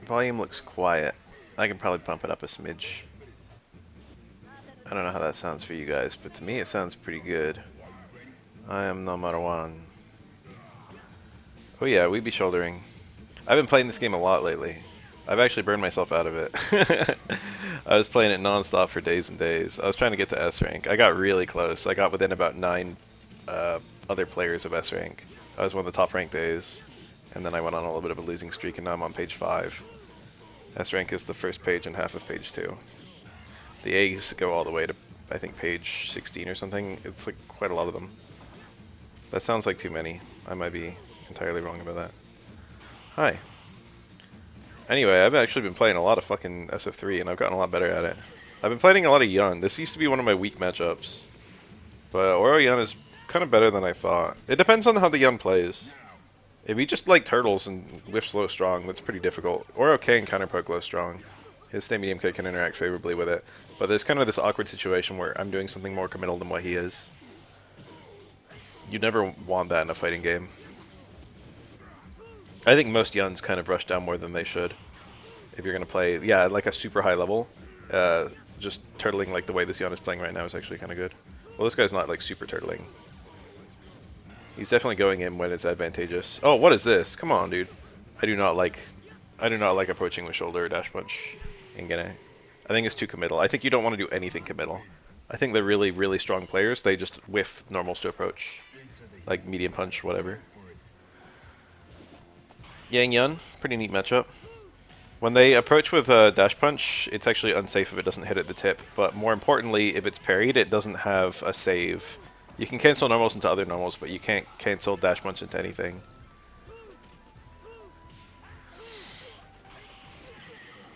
Volume looks quiet. I can probably bump it up a smidge. I don't know how that sounds for you guys, but to me it sounds pretty good. I am number one. Oh yeah, we be shouldering. I've been playing this game a lot lately. I've actually burned myself out of it. I was playing it non-stop for days and days. I was trying to get to S rank. I got really close. I got within about 9 other players of S rank. I was one of the top ranked days. And then I went on a little bit of a losing streak, and now I'm on page 5. S rank is the first page and half of page 2. The A's go all the way to, I think, page 16 or something. It's like quite a lot of them. That sounds like too many. I might be entirely wrong about that. Hi. Anyway, I've actually been playing a lot of fucking SF3, and I've gotten a lot better at it. I've been playing a lot of Yun. This used to be one of my weak matchups. But Oro Yun is kind of better than I thought. It depends on how the Yun plays. If he just like turtles and whiffs low strong, that's pretty difficult. Oro can counterpoke low strong. His stay medium kick can interact favorably with it. But there's kind of this awkward situation where I'm doing something more committal than what he is. You never want that in a fighting game. I think most Yuns kind of rush down more than they should. If you're going to play, yeah, like a super high level, just turtling like the way this Yun is playing right now is actually kind of good. Well, this guy's not like super turtling. He's definitely going in when it's advantageous. Oh, what is this? Come on, dude. I do not like approaching with shoulder or dash punch in Gene. I think it's too committal. I think you don't want to do anything committal. I think they're really, really strong players. They just whiff normals to approach. Like medium punch, whatever. Yang Yun, pretty neat matchup. When they approach with a dash punch, it's actually unsafe if it doesn't hit at the tip. But more importantly, if it's parried, it doesn't have a save. You can cancel normals into other normals, but you can't cancel dash punch into anything.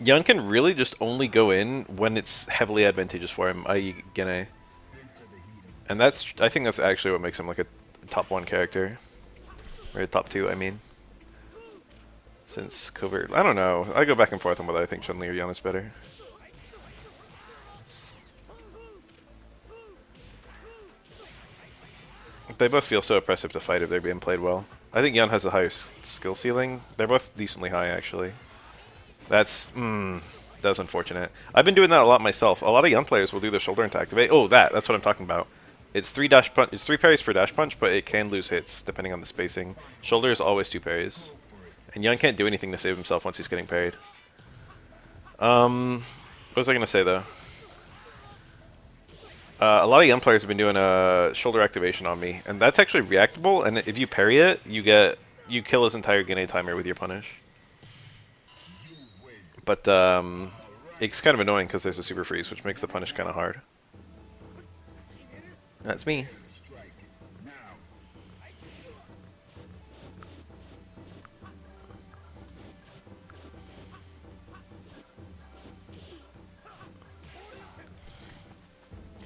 Yun can really just only go in when it's heavily advantageous for him, i.e. Gene. And I think that's actually what makes him like a top 1 character. Or a top 2, I mean. Since Covert, I don't know. I go back and forth on whether I think Chun-Li or Yun is better. They both feel so oppressive to fight if they're being played well. I think Yun has a higher skill ceiling. They're both decently high, actually. That's unfortunate. I've been doing that a lot myself. A lot of Yun players will do the shoulder into activate. Oh, that's what I'm talking about. It's 3 dash punch. It's 3 parries for dash punch, but it can lose hits depending on the spacing. Shoulder is always 2 parries. And Yun can't do anything to save himself once he's getting parried. What was I going to say, though? A lot of Yun players have been doing a shoulder activation on me, and that's actually reactable, and if you parry it, you kill his entire Gene timer with your punish. But it's kind of annoying because there's a super freeze, which makes the punish kind of hard. That's me.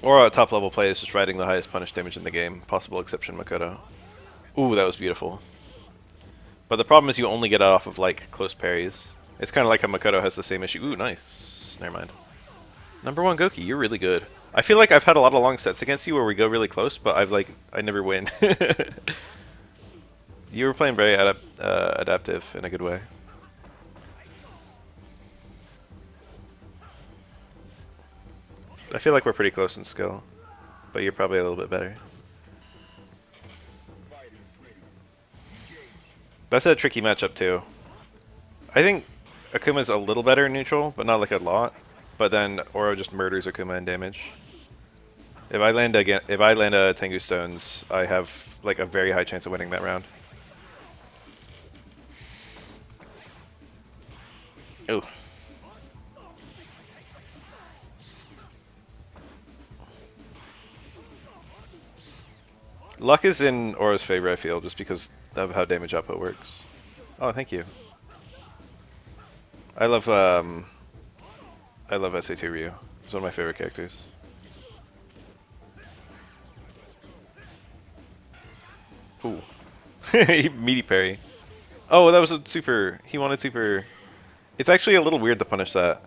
Or top level play is just riding the highest punish damage in the game, possible exception Makoto. Ooh, that was beautiful. But the problem is you only get it off of like close parries. It's kind of like how Makoto has the same issue. Ooh, nice. Never mind. Number 1 Goki, you're really good. I feel like I've had a lot of long sets against you where we go really close, but I never win. You were playing very adaptive in a good way. I feel like we're pretty close in skill, but you're probably a little bit better. That's a tricky matchup too. I think Akuma's a little better in neutral, but not like a lot. But then Oro just murders Akuma in damage. If I land a Tengu Stones, I have like a very high chance of winning that round. Ooh. Luck is in Oro's favor, I feel, just because of how damage output works. Oh, thank you. I love SA2 Ryu. He's one of my favorite characters. Ooh. Meaty parry. Oh, that was a super. He wanted super. It's actually a little weird to punish that.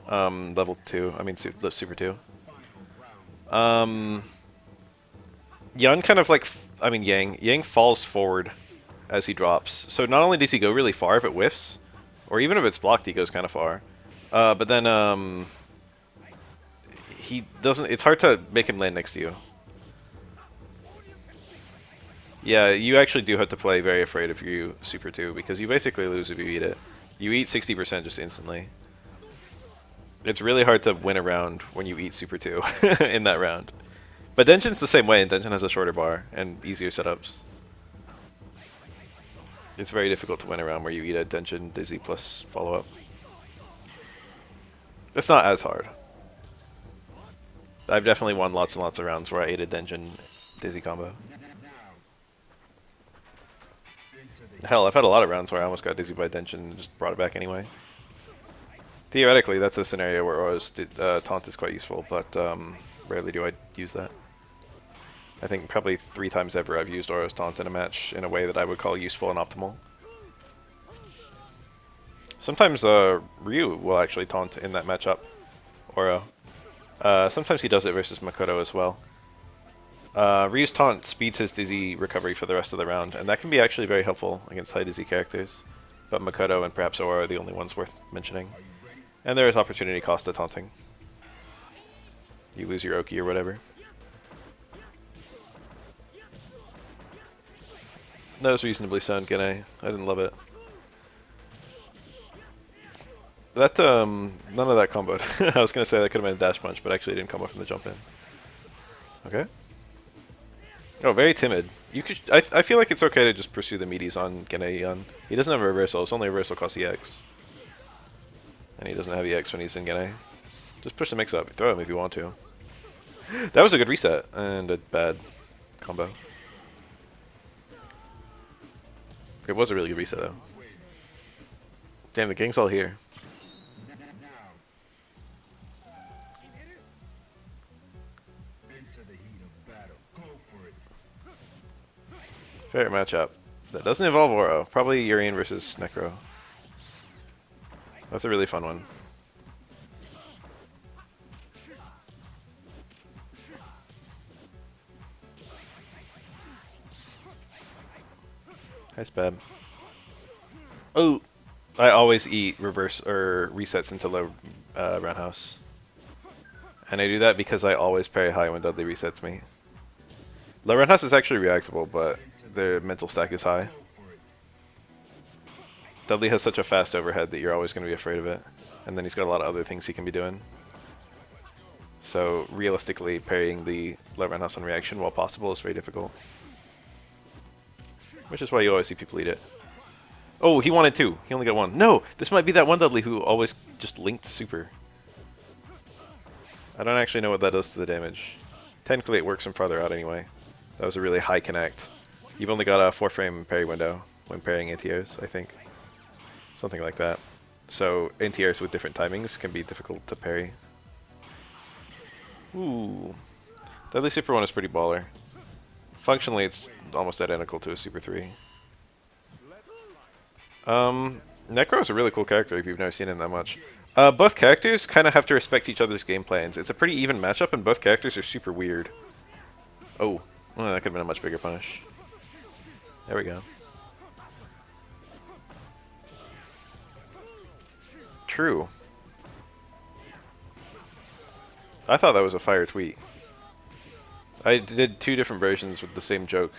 Level 2. I mean, super 2. Yun kind of like. Yang falls forward as he drops. So not only does he go really far if it whiffs, Or even if it's blocked, he goes kind of far. But then he doesn't. It's hard to make him land next to you. Yeah, you actually do have to play very afraid of you Super 2, because you basically lose if you eat it. You eat 60% just instantly. It's really hard to win a round when you eat Super 2 in that round. But Denshin's the same way, and Denshin has a shorter bar and easier setups. It's very difficult to win a round where you eat a Denshin Dizzy plus follow-up. It's not as hard. I've definitely won lots and lots of rounds where I ate a Denshin Dizzy combo. Hell, I've had a lot of rounds where I almost got Dizzy by Denshin and just brought it back anyway. Theoretically, that's a scenario where Aura's taunt is quite useful, but rarely do I use that. I think probably 3 times ever I've used Aura's taunt in a match in a way that I would call useful and optimal. Sometimes Ryu will actually taunt in that matchup, Aura. Sometimes he does it versus Makoto as well. Ryu's taunt speeds his Dizzy recovery for the rest of the round, and that can be actually very helpful against high Dizzy characters. But Makoto and perhaps Aura are the only ones worth mentioning. And there is opportunity cost to taunting. You lose your Oki or whatever. That was reasonably sound, Gene. I didn't love it. That, none of that comboed. I was gonna say that could have been a dash punch, but actually it didn't combo from the jump in. Okay. Oh, very timid. You could. I feel like it's okay to just pursue the meaties on Gene. He doesn't have a reversal. It's only a reversal cost EX. And he doesn't have EX when he's in Gene. Just push the mix up. Throw him if you want to. That was a good reset and a bad combo. It was a really good reset though. Damn, the gang's all here. Favorite matchup. That doesn't involve Oro. Probably Urien versus Necro. That's a really fun one. Hi, Spab. Oh! I always eat reverse or resets into low roundhouse. And I do that because I always parry high when Dudley resets me. Low roundhouse is actually reactable, but the mental stack is high. Dudley has such a fast overhead that you're always going to be afraid of it. And then he's got a lot of other things he can be doing. So realistically, parrying the low roundhouse on reaction while possible is very difficult. Which is why you always see people eat it. Oh, he wanted 2. He only got 1. No! This might be that one Dudley who always just linked super. I don't actually know what that does to the damage. Technically it works from farther out anyway. That was a really high connect. You've only got a 4-frame parry window when parrying anti-airs, I think. Something like that. So anti-airs with different timings can be difficult to parry. Ooh. Dudley Super 1 is pretty baller. Functionally it's almost identical to a Super 3. Necro is a really cool character if you've never seen him that much. Both characters kind of have to respect each other's game plans. It's a pretty even matchup, and both characters are super weird. Oh, well, that could have been a much bigger punish. There we go. True. I thought that was a fire tweet. I did 2 different versions with the same joke.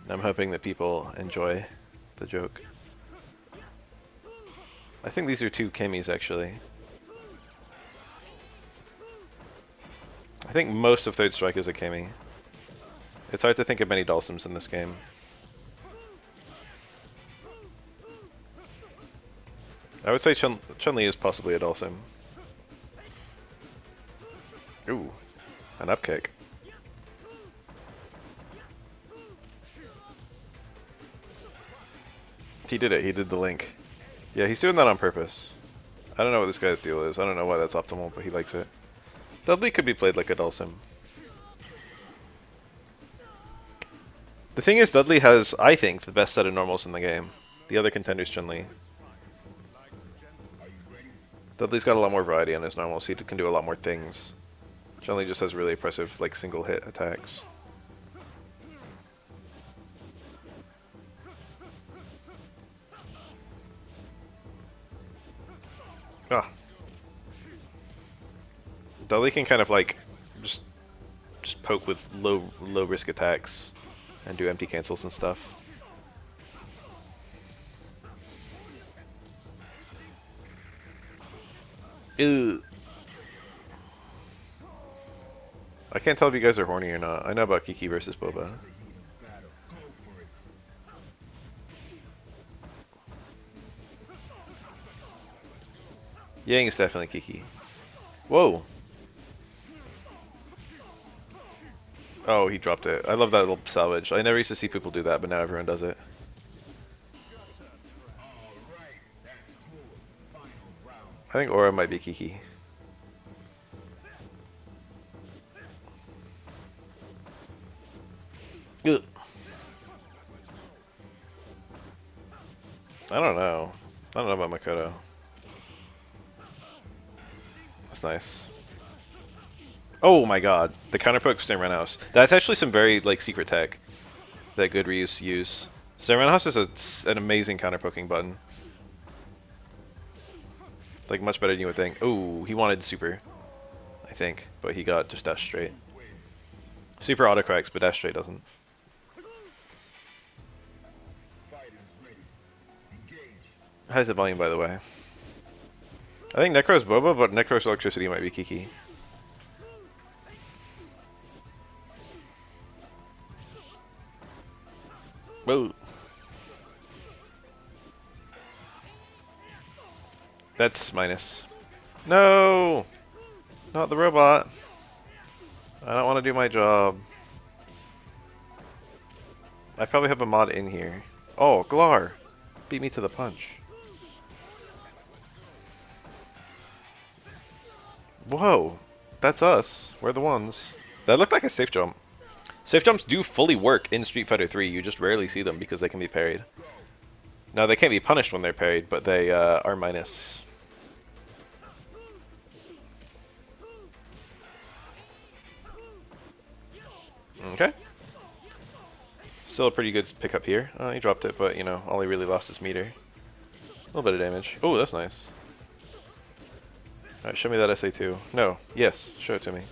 I'm hoping that people enjoy the joke. I think these are 2 Kemis actually. I think most of Third Strike is a Kemi. It's hard to think of many Dhalsims in this game. I would say Chun-Li is possibly a Dhalsim. Ooh, an up kick. He did it, he did the link. Yeah, he's doing that on purpose. I don't know what this guy's deal is. I don't know why that's optimal, but he likes it. Dudley could be played like a Dhalsim. The thing is, Dudley has, I think, the best set of normals in the game. The other contender's Chun-Li. Dudley's got a lot more variety on his normals. He can do a lot more things. Chun-Li just has really impressive, like, single-hit attacks. Ah. Dudley can kind of like just just poke with low risk attacks and do empty cancels and stuff. Ew. I can't tell if you guys are horny or not. I know about Kiki versus Boba. Yang is definitely Kiki. Whoa. Oh, he dropped it. I love that little salvage. I never used to see people do that, but now everyone does it. I think Aura might be Kiki. Ugh. I don't know. I don't know about Makoto. That's nice. Oh my god. The counterpoke Stern Roundhouse. That's actually some very like secret tech that good Ryus use. Stern Roundhouse is an amazing counterpoking button. Like much better than you would think. Oh, he wanted super, I think, but he got just dash straight. Super autocorrects, but dash straight doesn't. How's the volume, by the way? I think Necro's Boba, but Necro's electricity might be Kiki. Whoa. That's minus. No! Not the robot. I don't want to do my job. I probably have a mod in here. Oh, Glar! Beat me to the punch. Whoa! That's us. We're the ones. That looked like a safe jump. Safe jumps do fully work in Street Fighter 3, you just rarely see them because they can be parried. Now, they can't be punished when they're parried, but they are minus. Okay. Still a pretty good pickup here. He dropped it, but, you know, all he really lost is meter. A little bit of damage. Oh, that's nice. Alright, show me that SA2. No. Yes, show it to me.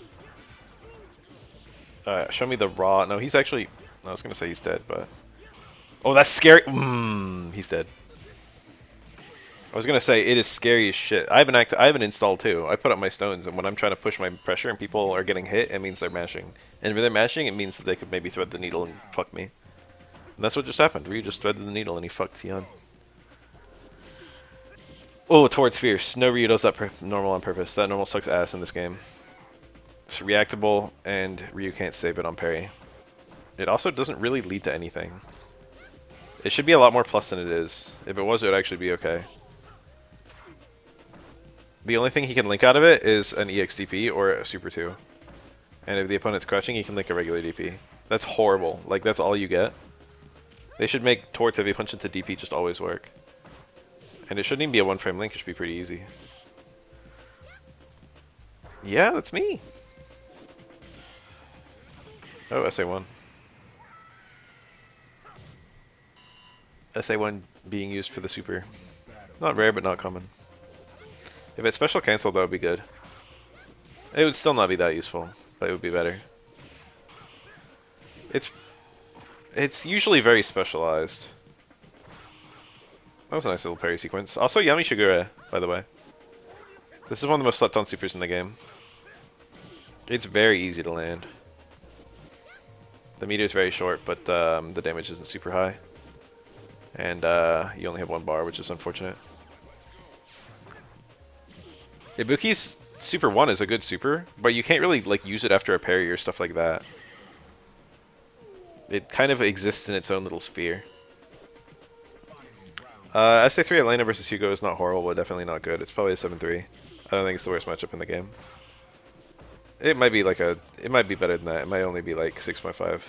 Show me the raw. No, he's actually... I was going to say he's dead, but... Oh, that's scary. He's dead. I was going to say, it is scary as shit. I have an install, too. I put up my stones, and when I'm trying to push my pressure and people are getting hit, it means they're mashing. And if they're mashing, it means that they could maybe thread the needle and fuck me. And that's what just happened. Ryu just threaded the needle, and he fucked Tion. Oh, towards fierce. No Ryu does that normal on purpose. That normal sucks ass in this game. It's reactable, and Ryu can't save it on parry. It also doesn't really lead to anything. It should be a lot more plus than it is. If it was, it would actually be okay. The only thing he can link out of it is an EX-DP or a Super 2. And if the opponent's crouching, he can link a regular DP. That's horrible. Like, that's all you get. They should make towards heavy punch into DP just always work. And it shouldn't even be a one-frame link. It should be pretty easy. Yeah, that's me. Oh, SA1. SA1 being used for the super. Not rare, but not common. If it's special cancel, that would be good. It would still not be that useful, but it would be better. It's usually very specialized. That was a nice little parry sequence. Also, Yami Shigure, by the way. This is one of the most slept on supers in the game. It's very easy to land. The meter is very short, but the damage isn't super high. And you only have one bar, which is unfortunate. Ibuki's Super 1 is a good super, but you can't really like use it after a parry or stuff like that. It kind of exists in its own little sphere. SA3 Elena versus Hugo is not horrible, but definitely not good. It's probably a 7-3. I don't think it's the worst matchup in the game. It might be like a... It might be better than that. It might only be like 6.5.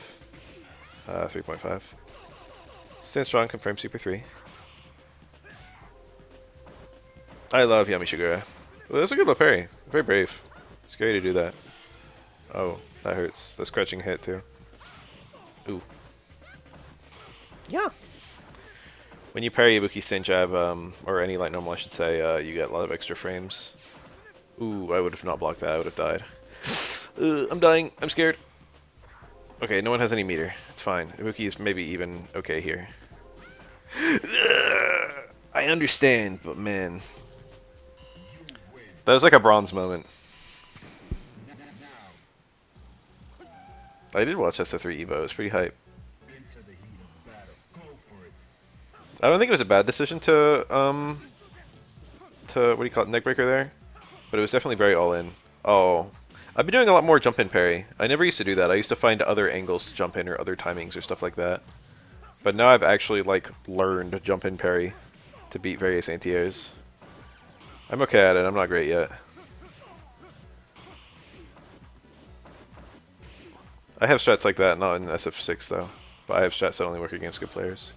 3.5. Stand strong, confirm Super 3. I love Yami Shigure. Well, that's a good little parry. Very brave. Scary to do that. Oh, that hurts. The scratching hit too. Ooh. Yeah. When you parry Ibuki Stain Jab, or any light normal I should say, you get a lot of extra frames. Ooh, I would have not blocked that, I would have died. I'm dying, I'm scared. Okay, no one has any meter, it's fine. Ibuki is maybe even okay here. I understand, but man. That was like a bronze moment. I did watch SF3 Evo, it was pretty hype. I don't think it was a bad decision to what do you call it, neckbreaker there, but it was definitely very all in. Oh, I've been doing a lot more jump in parry. I never used to do that. I used to find other angles to jump in or other timings or stuff like that. But now I've actually like learned jump in parry to beat various anti-airs. I'm okay at it. I'm not great yet. I have strats like that, not in SF6 though. But I have strats that only work against good players.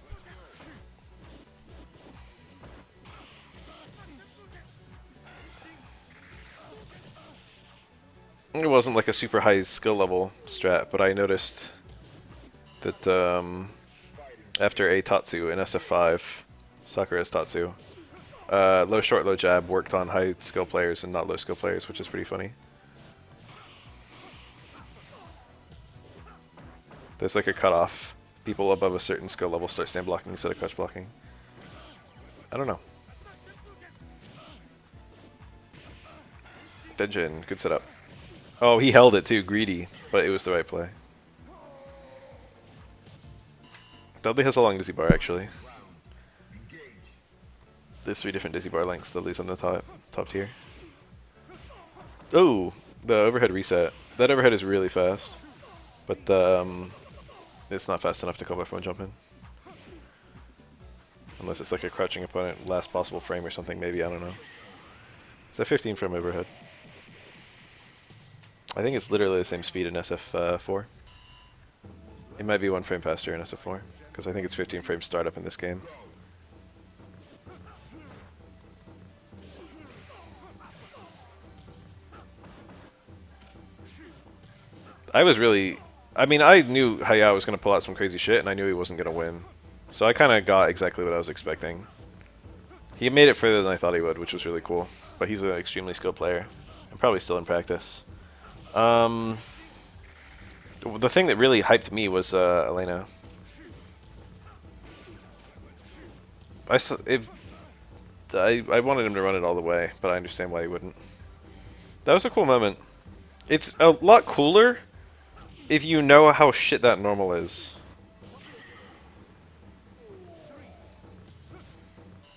It wasn't like a super high skill level strat, but I noticed that after a Tatsu in SF5, Sakura's Tatsu, low short, low jab worked on high skill players and not low skill players, which is pretty funny. There's like a cutoff. People above a certain skill level start stand blocking instead of crouch blocking. I don't know. Dejin, good setup. Oh, he held it too, greedy, but it was the right play. Dudley has a long dizzy bar actually. There's 3 different dizzy bar lengths. Dudley's on the top tier. Oh, the overhead reset. That overhead is really fast, but it's not fast enough to cover from a jump in. Unless it's like a crouching opponent, last possible frame or something, maybe, I don't know. It's a 15 frame overhead. I think it's literally the same speed in SF4. It might be 1 frame faster in SF4, because I think it's 15 frames startup in this game. I mean, I knew Hayao was going to pull out some crazy shit, and I knew he wasn't going to win. So I kind of got exactly what I was expecting. He made it further than I thought he would, which was really cool. But he's an extremely skilled player, and probably still in practice. The thing that really hyped me was Elena. I wanted him to run it all the way, but I understand why he wouldn't. That was a cool moment. It's a lot cooler if you know how shit that normal is.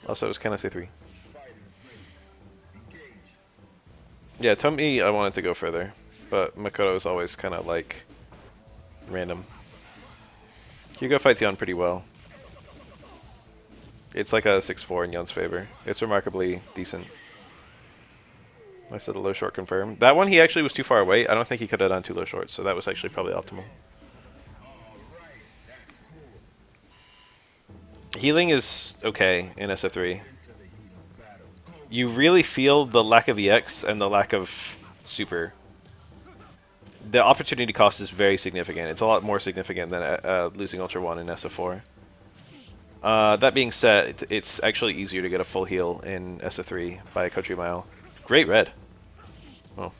Also, it was Can I Say 3? Yeah, Tomi, I wanted to go further, but Makoto is always kind of like random. Hugo fights Yon pretty well. It's like a 6-4 in Yon's favor. It's remarkably decent. I said a low short confirm. That one he actually was too far away. I don't think he could have done 2 low shorts, so that was actually probably optimal. Healing is okay in SF3. You really feel the lack of EX and the lack of super. The opportunity cost is very significant. It's a lot more significant than losing Ultra 1 in SF4. That being said, it's actually easier to get a full heal in SF3 by a country mile. Great red. Oh.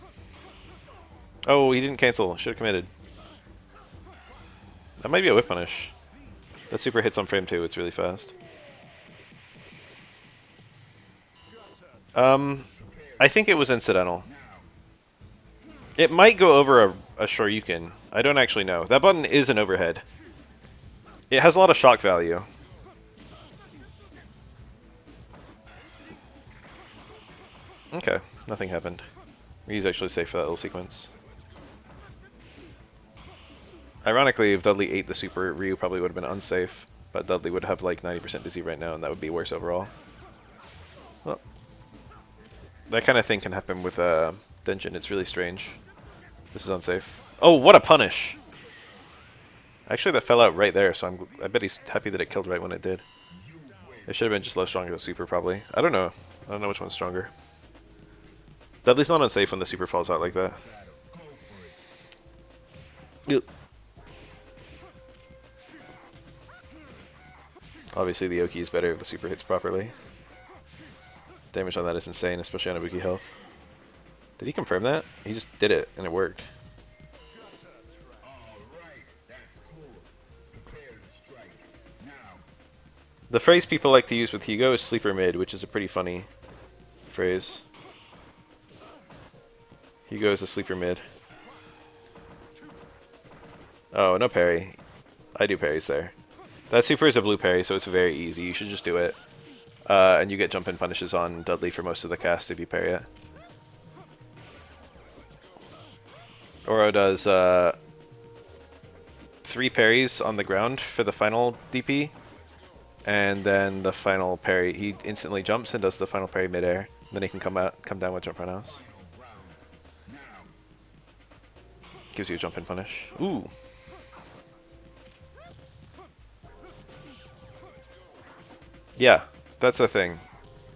Oh, he didn't cancel. Should have committed. That might be a whip punish. That super hits on frame 2. It's really fast. I think it was incidental. It might go over a Shoryuken. I don't actually know. That button is an overhead. It has a lot of shock value. Okay, nothing happened. He's actually safe for that little sequence. Ironically, if Dudley ate the super, Ryu probably would have been unsafe, but Dudley would have like 90% dizzy right now, and that would be worse overall. Well, that kind of thing can happen with Denjin. It's really strange. This is unsafe. Oh, what a punish! Actually, that fell out right there, so I bet he's happy that it killed right when it did. It should have been just low stronger than super, probably. I don't know. I don't know which one's stronger. Dudley's not unsafe when the super falls out like that. Yep. Obviously the Oki is better if the super hits properly. Damage on that is insane, especially on Ibuki health. Did he confirm that? He just did it, and it worked. The phrase people like to use with Hugo is sleeper mid, which is a pretty funny phrase. Hugo is a sleeper mid. Oh, no parry. I do parries there. That super is a blue parry, so it's very easy. You should just do it. And you get jump in punishes on Dudley for most of the cast if you parry it. Oro does 3 parries on the ground for the final DP. And then the final parry, he instantly jumps and does the final parry midair. Then he can come down with jump roundhouse. Gives you a jump in punish. Ooh. Yeah, that's the thing,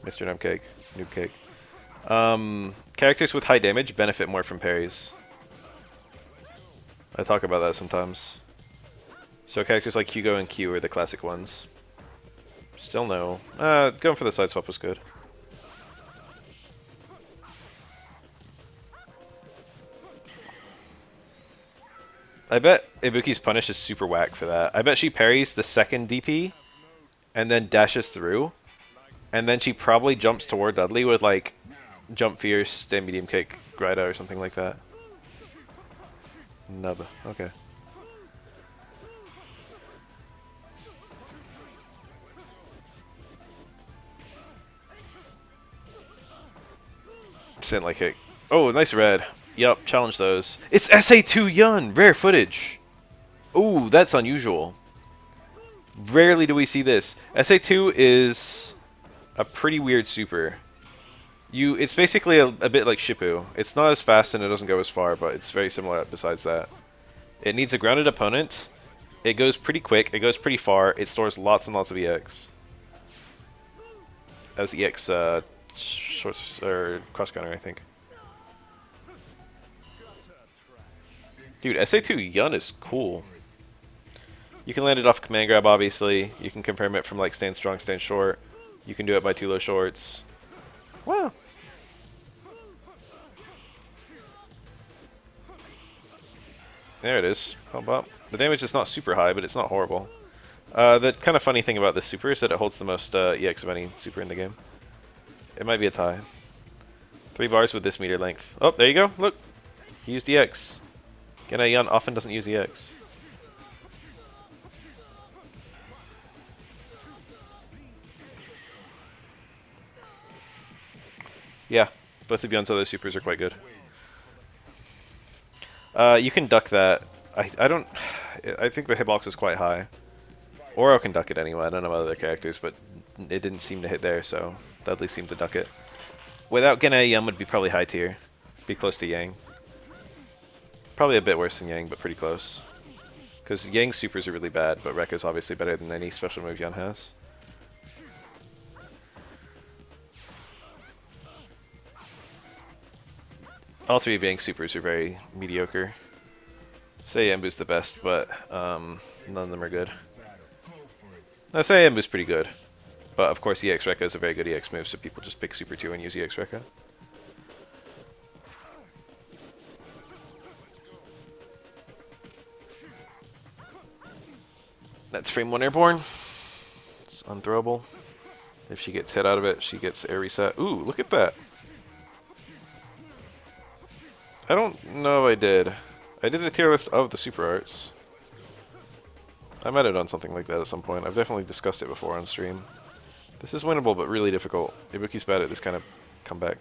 Mr. Noobcake. Noobcake. Characters with high damage benefit more from parries. I talk about that sometimes. So characters like Hugo and Q are the classic ones. Still no. Going for the side swap was good. I bet Ibuki's punish is super whack for that. I bet she parries the second DP and then dashes through. And then she probably jumps toward Dudley with like jump fierce, stay medium kick, Grida or something like that. Nub. Okay. Instantly kick. Oh, nice red. Yup, challenge those. It's SA2 Yun! Rare footage! Ooh, that's unusual. Rarely do we see this. SA2 is a pretty weird super. It's basically a bit like Shippu. It's not as fast and it doesn't go as far, but it's very similar besides that. It needs a grounded opponent. It goes pretty quick. It goes pretty far. It stores lots and lots of EX. That was EX shorts or cross counter, I think. Dude, SA2 Yun is cool. You can land it off command grab, obviously. You can confirm it from like stand strong, stand short. You can do it by 2 low shorts. Wow. There it is. Pump up. The damage is not super high, but it's not horrible. The kind of funny thing about this super is that it holds the most EX of any super in the game. It might be a tie. 3 bars with this meter length. Oh, there you go. Look. He used EX. Genei Yun often doesn't use EX. Yeah, both of Yun's other supers are quite good. You can duck that. I don't... I think the hitbox is quite high. Oro can duck it anyway. I don't know about other characters, but it didn't seem to hit there, so Dudley seemed to duck it. Without Genei, Yun would be probably high tier. Be close to Yang. Probably a bit worse than Yang, but pretty close. Because Yang's supers are really bad, but Rekka's obviously better than any special move Yun has. All 3 of Yang's supers are very mediocre. Say Embu's the best, but none of them are good. No, say Embu's pretty good. But of course EX Rekka is a very good EX move, so people just pick Super 2 and use EX Rekka. That's frame 1 airborne. It's unthrowable. If she gets hit out of it, she gets air reset. Ooh, look at that. I don't know if I did. I did a tier list of the super arts. I might have done something like that at some point. I've definitely discussed it before on stream. This is winnable, but really difficult. Ibuki's bad at this kind of comeback.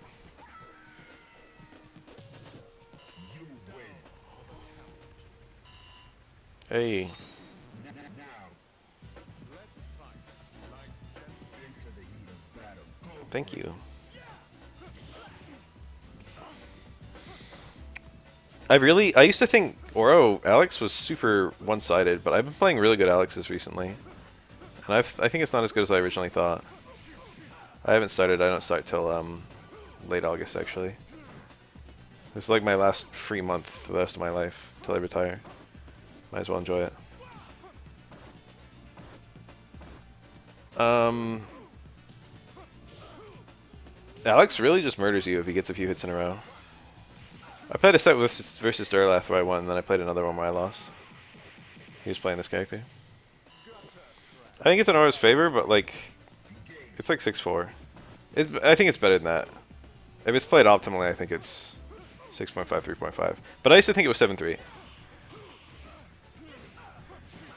Hey. Thank you. I used to think Oro Alex was super one-sided, but I've been playing really good Alexes recently. And I think it's not as good as I originally thought. I haven't started, I don't start till late August actually. This is like my last free month for the rest of my life, till I retire. Might as well enjoy it. Um, Alex really just murders you if he gets a few hits in a row. I played a set versus Durlath where I won, and then I played another one where I lost. He was playing this character. I think it's in Aura's favor, but like, it's like 6-4. I think it's better than that. If it's played optimally, I think it's 6.5, 3.5. But I used to think it was 7-3.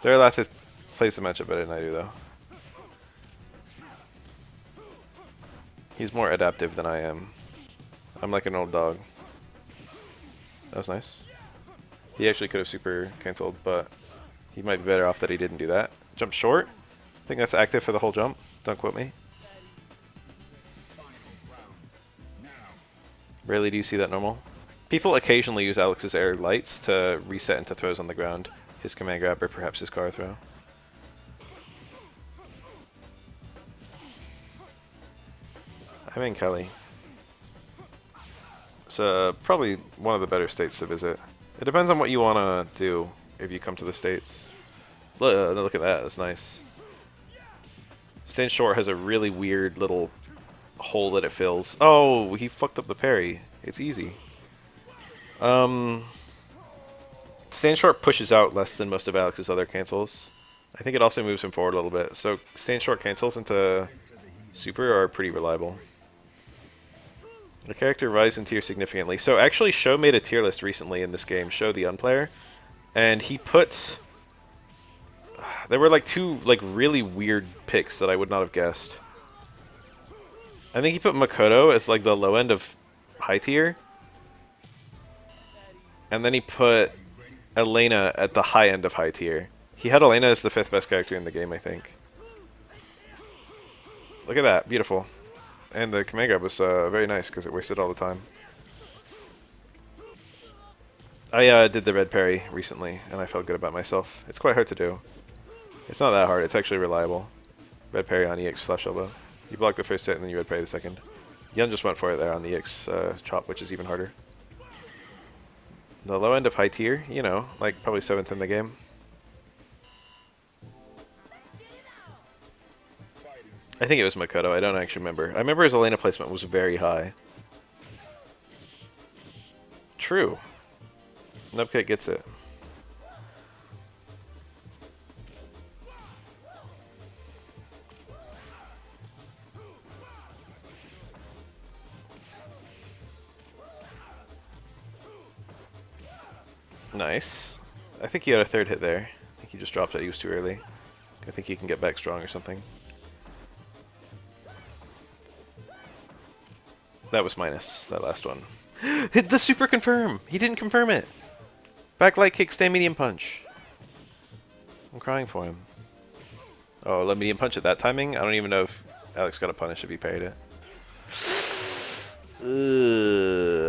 Durlath plays the matchup better than I do, though. He's more adaptive than I am. I'm like an old dog. That was nice. He actually could have super cancelled, but he might be better off that he didn't do that. Jump short. I think that's active for the whole jump. Don't quote me. Rarely do you see that normal. People occasionally use Alex's air lights to reset into throws on the ground. His command grab or perhaps his car throw. I'm in Cali. It's probably one of the better states to visit. It depends on what you want to do if you come to the States. Look at that, that's nice. Staying short has a really weird little hole that it fills. Oh, he fucked up the parry. It's easy. Staying short pushes out less than most of Alex's other cancels. I think it also moves him forward a little bit. So staying short cancels into super are pretty reliable. The character rises in tier significantly. So actually, Sho made a tier list recently in this game, Sho the Unplayer, and he put... There were like two like really weird picks that I would not have guessed. I think he put Makoto as like the low end of high tier, and then he put Elena at the high end of high tier. He had Elena as the 5th best character in the game, I think. Look at that, beautiful. And the command grab was very nice because it wasted all the time. I did the red parry recently, and I felt good about myself. It's quite hard to do. It's not that hard. It's actually reliable. Red parry on EX/elbow. You block the first hit, and then you red parry the second. Yun just went for it there on the EX chop, which is even harder. The low end of high tier, you know, like probably 7th in the game. I think it was Makoto. I don't actually remember. I remember his Elena placement was very high. True. Nubkit gets it. Nice. I think he had a 3rd hit there. I think he just dropped it. He was too early. I think he can get back strong or something. That was minus, that last one. Hit the super confirm! He didn't confirm it! Back light kick, stay medium punch. I'm crying for him. Oh, let medium punch at that timing? I don't even know if Alex got a punish if he parried it.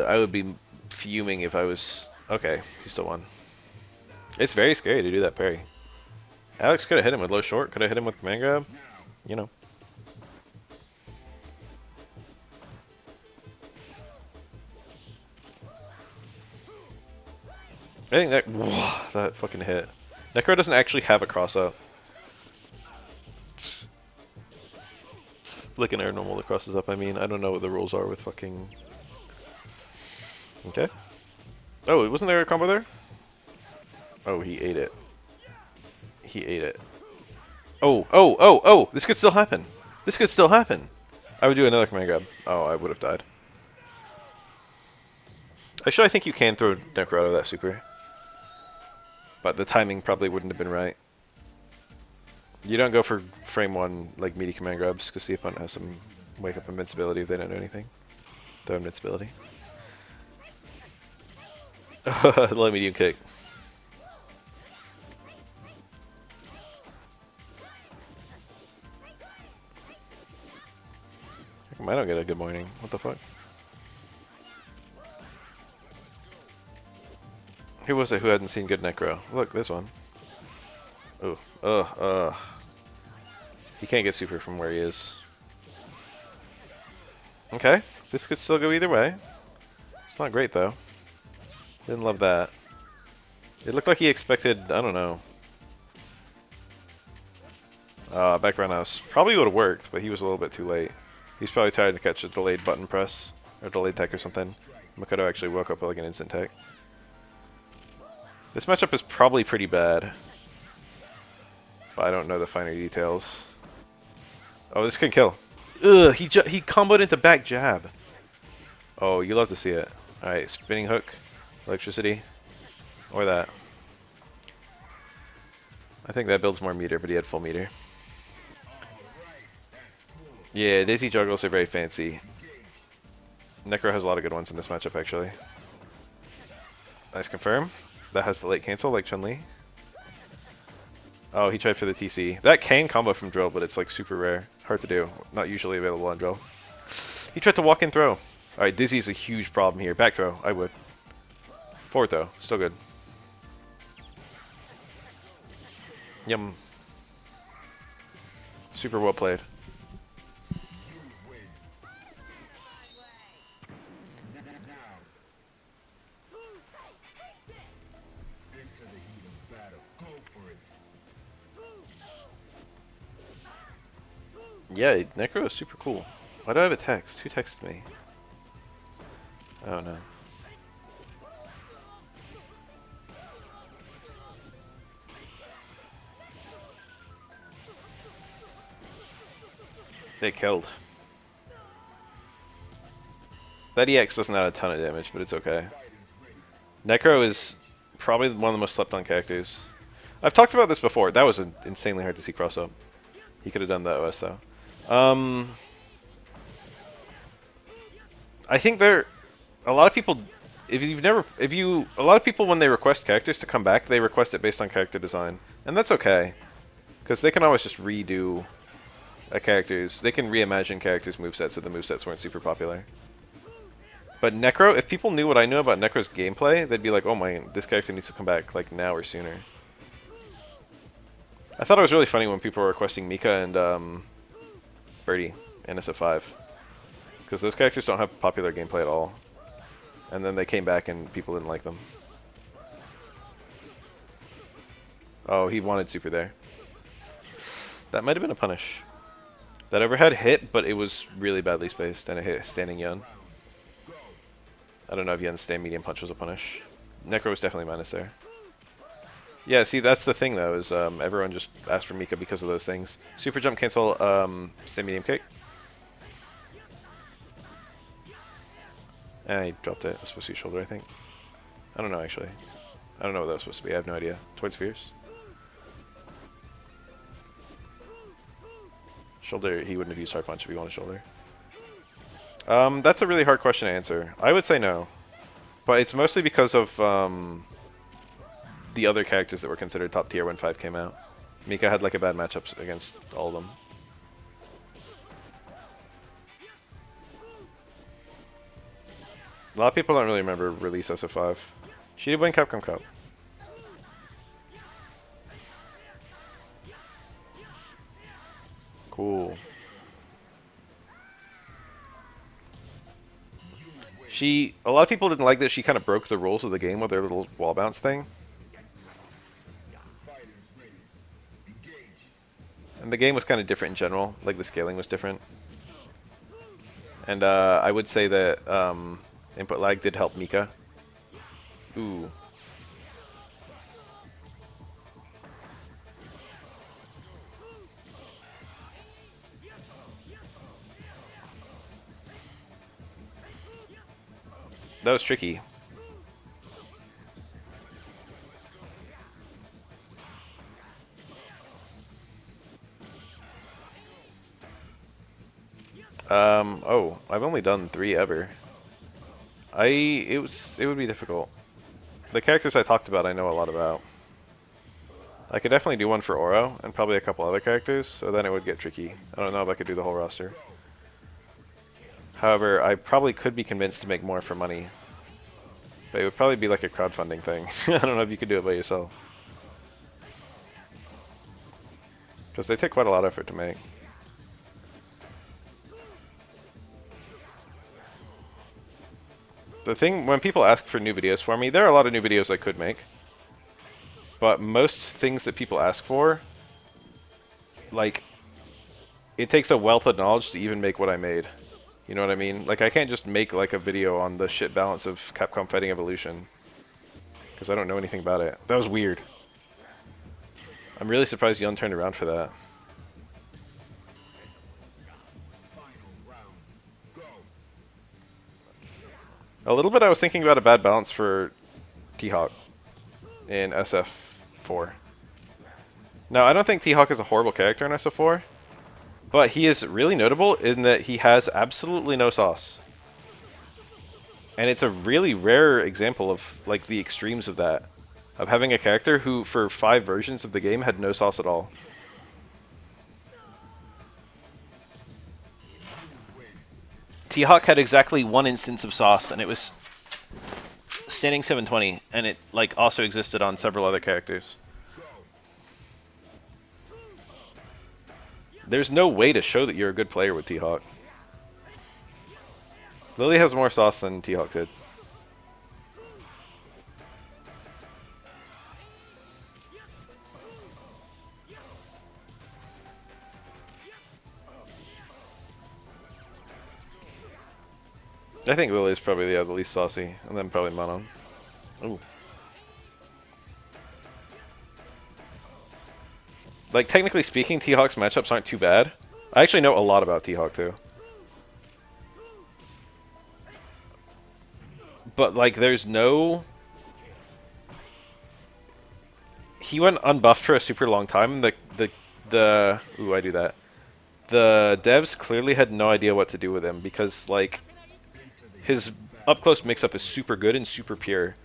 I would be fuming if I was... Okay, he still won. It's very scary to do that parry. Alex could have hit him with low short, could have hit him with command grab. You know. I think that... Whoa, that fucking hit. Necro doesn't actually have a cross-up. Like an air normal that crosses up, I mean. I don't know what the rules are with fucking... Okay. Oh, wasn't there a combo there? Oh, he ate it. He ate it. Oh! This could still happen. This could still happen. I would do another command grab. Oh, I would have died. Actually, I think you can throw Necro out of that super. But the timing probably wouldn't have been right. You don't go for frame 1 like meaty command grabs because the opponent has some wake up invincibility if they don't do anything. Throw invincibility. Low medium kick. How come I don't get a good morning? What the fuck? Who was it who hadn't seen good Necro? Look, this one. Oh, he can't get super from where he is. Okay, this could still go either way. It's not great though. Didn't love that. It looked like he expected, I don't know. Back roundhouse. Probably would have worked, but he was a little bit too late. He's probably trying to catch a delayed button press. Or delayed tech or something. Makoto actually woke up with like an instant tech. This matchup is probably pretty bad. But I don't know the finer details. Oh, this can kill. Ugh, he comboed into back jab. Oh, you love to see it. Alright, spinning hook. Electricity. Or that. I think that builds more meter, but he had full meter. Yeah, Daisy juggles are very fancy. Necro has a lot of good ones in this matchup, actually. Nice confirm. That has the late cancel, like Chun-Li. Oh, he tried for the TC. That can combo from drill, but it's like super rare. Hard to do. Not usually available on drill. He tried to walk in throw. Alright, Dizzy's a huge problem here. Back throw, I would. Forward throw, still good. Yum. Super well played. Yeah, Necro is super cool. Why do I have a text? Who texted me? Oh no. They killed. That EX doesn't add a ton of damage, but it's okay. Necro is probably one of the most slept on characters. I've talked about this before. That was insanely hard to see cross up. He could have done the OS though. I think a lot of people, a lot of people when they request characters to come back, they request it based on character design, and that's okay, because they can always just redo a character's. They can reimagine characters' movesets if the movesets weren't super popular. But Necro, if people knew what I knew about Necro's gameplay, they'd be like, oh my, this character needs to come back like now or sooner. I thought it was really funny when people were requesting Mika and Birdie in SF5. Because those characters don't have popular gameplay at all. And then they came back and people didn't like them. Oh, he wanted super there. That might have been a punish. That overhead hit, but it was really badly spaced, and it hit standing Yun. I don't know if Yun's stand medium punch was a punish. Necro was definitely minus there. Yeah, see, that's the thing, though, is everyone just asked for Mika because of those things. Super jump cancel, stand medium kick. And he dropped it. It was supposed to be shoulder, I think. I don't know, actually. I don't know what that was supposed to be. I have no idea. Towards Fierce. Shoulder, he wouldn't have used hard punch if he wanted shoulder. That's a really hard question to answer. I would say no. But it's mostly because of the other characters that were considered top tier when 5 came out. Mika had like a bad matchup against all of them. A lot of people don't really remember release SF5. She did win Capcom Cup. Cool. A lot of people didn't like that she kind of broke the rules of the game with her little wall bounce thing. And the game was kind of different in general, like the scaling was different. And I would say that input lag did help Mika. Ooh. That was tricky. Oh, I've only done 3 ever. It would be difficult. The characters I talked about I know a lot about. I could definitely do one for Oro, and probably a couple other characters, so then it would get tricky. I don't know if I could do the whole roster. However, I probably could be convinced to make more for money. But it would probably be like a crowdfunding thing. I don't know if you could do it by yourself. Because they take quite a lot of effort to make. The thing, when people ask for new videos for me, there are a lot of new videos I could make. But most things that people ask for like, it takes a wealth of knowledge to even make what I made. You know what I mean? Like, I can't just make, like, a video on the shit balance of Capcom Fighting Evolution. Because I don't know anything about it. That was weird. I'm really surprised Yun turned around for that. A little bit I was thinking about a bad balance for T-Hawk in SF4. Now, I don't think T-Hawk is a horrible character in SF4, but he is really notable in that he has absolutely no sauce. And it's a really rare example of, like, the extremes of that. Of having a character who, for 5 versions of the game, had no sauce at all. T-Hawk had exactly 1 instance of sauce, and it was standing 720, and it, like, also existed on several other characters. There's no way to show that you're a good player with T-Hawk. Lily has more sauce than T-Hawk did. I think Lily's probably the least saucy, and then probably Mono. Ooh. Like, technically speaking, T-Hawk's matchups aren't too bad. I actually know a lot about T-Hawk, too. But, like, there's no... He went unbuffed for a super long time, and Ooh, I do that. The devs clearly had no idea what to do with him, because, like, his up-close mix-up is super good and super pure.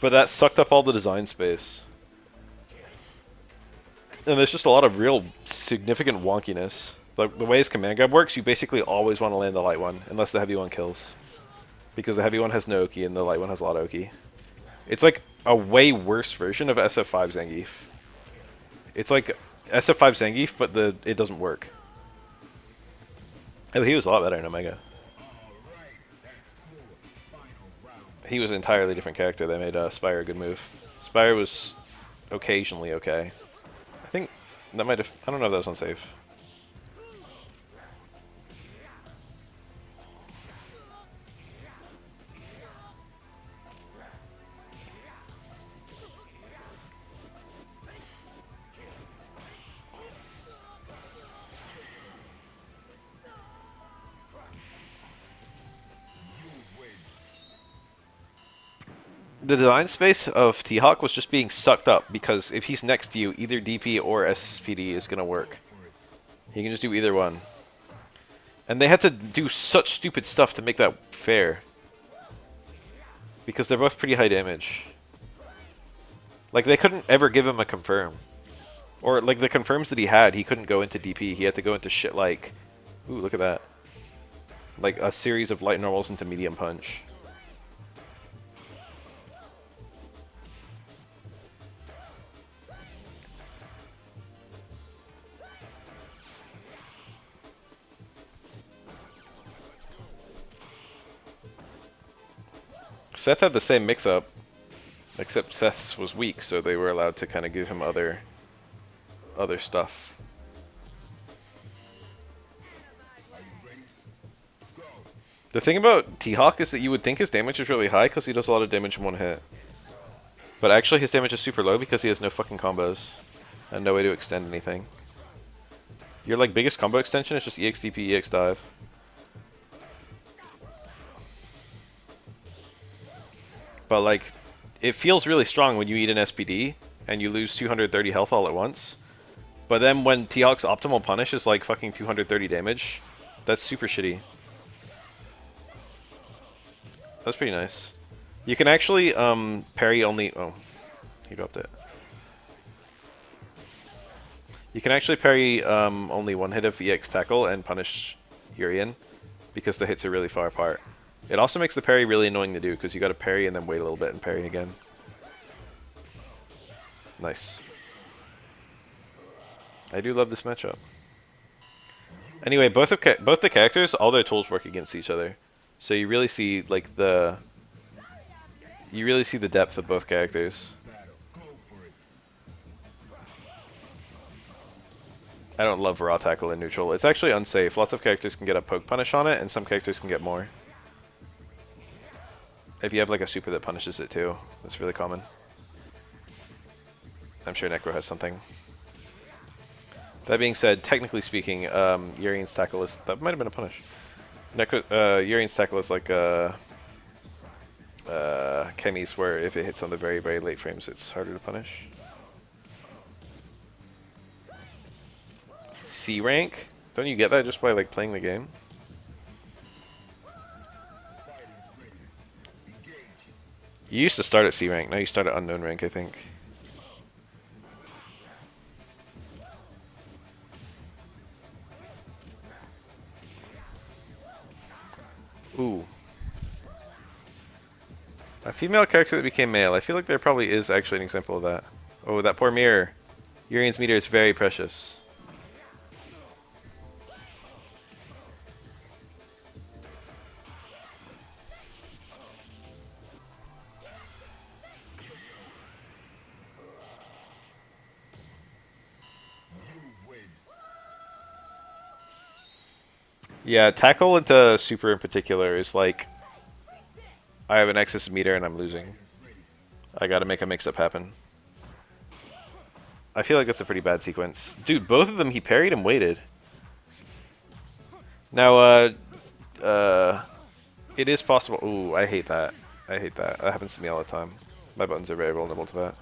But that sucked up all the design space. And there's just a lot of real significant wonkiness. Like, the way his command grab works, you basically always want to land the light one, unless the heavy one kills. Because the heavy one has no Oki and the light one has a lot of Oki. It's like a way worse version of SF5 Zangief. It's like SF5 Zangief, but it doesn't work. Oh, he was a lot better in Omega. He was an entirely different character. They made Spire a good move. Spire was occasionally okay. I think that might have... I don't know if that was unsafe. The design space of T-Hawk was just being sucked up because if he's next to you, either DP or SPD is going to work. He can just do either one. And they had to do such stupid stuff to make that fair. Because they're both pretty high damage. Like, they couldn't ever give him a confirm. Or, like, the confirms that he couldn't go into DP. He had to go into shit like... Ooh, look at that. Like, a series of light normals into medium punch. Seth had the same mix-up, except Seth's was weak, so they were allowed to kind of give him other stuff. The thing about T-Hawk is that you would think his damage is really high because he does a lot of damage in one hit. But actually his damage is super low because he has no fucking combos and no way to extend anything. Your like biggest combo extension is just EXDP, EX dive. But like, it feels really strong when you eat an SPD and you lose 230 health all at once. But then when T-Hawk's optimal punish is like fucking 230 damage, that's super shitty. That's pretty nice. You can actually parry only... Oh, he dropped it. You can actually parry only one hit of EX tackle and punish Urien because the hits are really far apart. It also makes the parry really annoying to do because you got to parry and then wait a little bit and parry again. Nice. I do love this matchup. Anyway, both the characters, all their tools work against each other, so you really see like you really see the depth of both characters. I don't love raw tackle in neutral. It's actually unsafe. Lots of characters can get a poke punish on it, and some characters can get more. If you have like a super that punishes it too, that's really common. I'm sure Necro has something. That being said, technically speaking, Urian's tackle is... That might have been a punish. Urian's tackle is like Kemi's, where if it hits on the very, very late frames, it's harder to punish. C rank? Don't you get that just by like playing the game? You used to start at C rank, now you start at unknown rank, I think. Ooh. A female character that became male. I feel like there probably is actually an example of that. Oh, that poor mirror. Urian's meter is very precious. Yeah, tackle into super in particular is like, I have an excess meter and I'm losing. I gotta make a mix-up happen. I feel like that's a pretty bad sequence. Dude, both of them he parried and waited. Now, it is possible... Ooh, I hate that. I hate that. That happens to me all the time. My buttons are very vulnerable to that.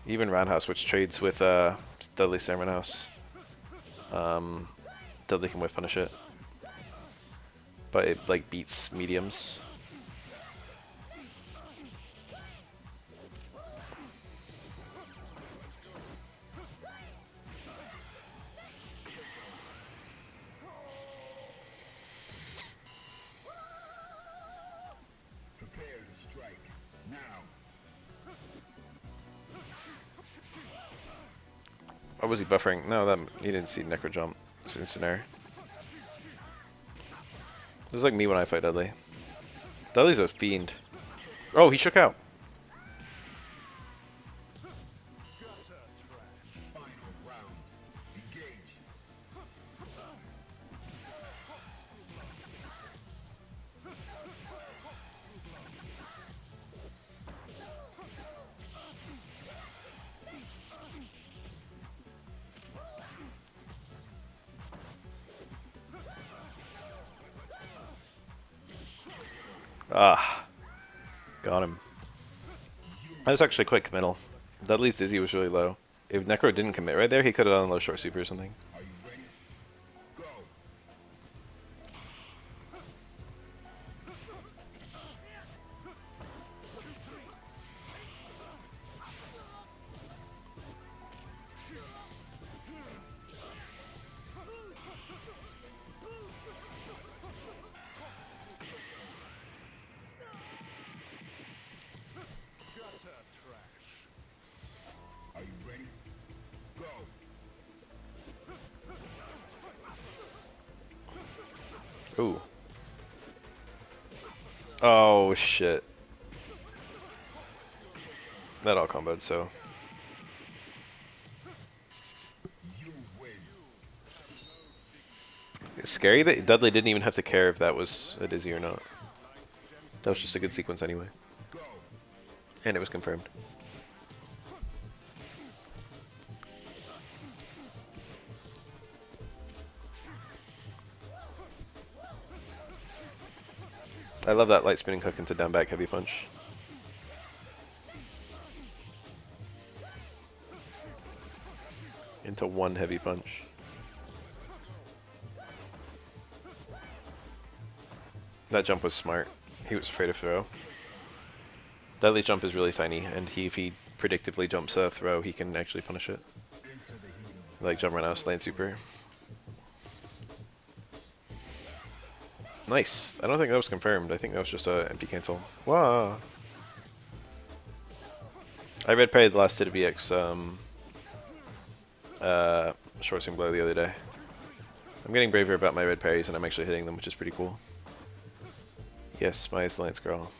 Even Roundhouse, which trades with Dudley Sermon House. Dudley can whiff punish it. But it like beats mediums. Or was he buffering? No, that he didn't see Necro jump. It's instant air. This is like me when I fight Dudley. Dudley's a fiend. Oh, he shook out. Ah, got him. That was actually quite committal. Dudley's dizzy was really low. If Necro didn't commit right there, he could have done a low short super or something. Ooh. Oh, shit. That all comboed, so... It's scary that Dudley didn't even have to care if that was a dizzy or not. That was just a good sequence anyway. And it was confirmed. I love that light spinning hook into down back heavy punch. Into one heavy punch. That jump was smart. He was afraid of throw. Dudley's jump is really tiny, and if he predictively jumps a throw, he can actually punish it. Like jump right out, land super. Nice. I don't think that was confirmed. I think that was just a empty cancel. Wow. I red parried the last hit of EX short swing blow the other day. I'm getting braver about my red parries, and I'm actually hitting them, which is pretty cool. Yes, my Lance girl.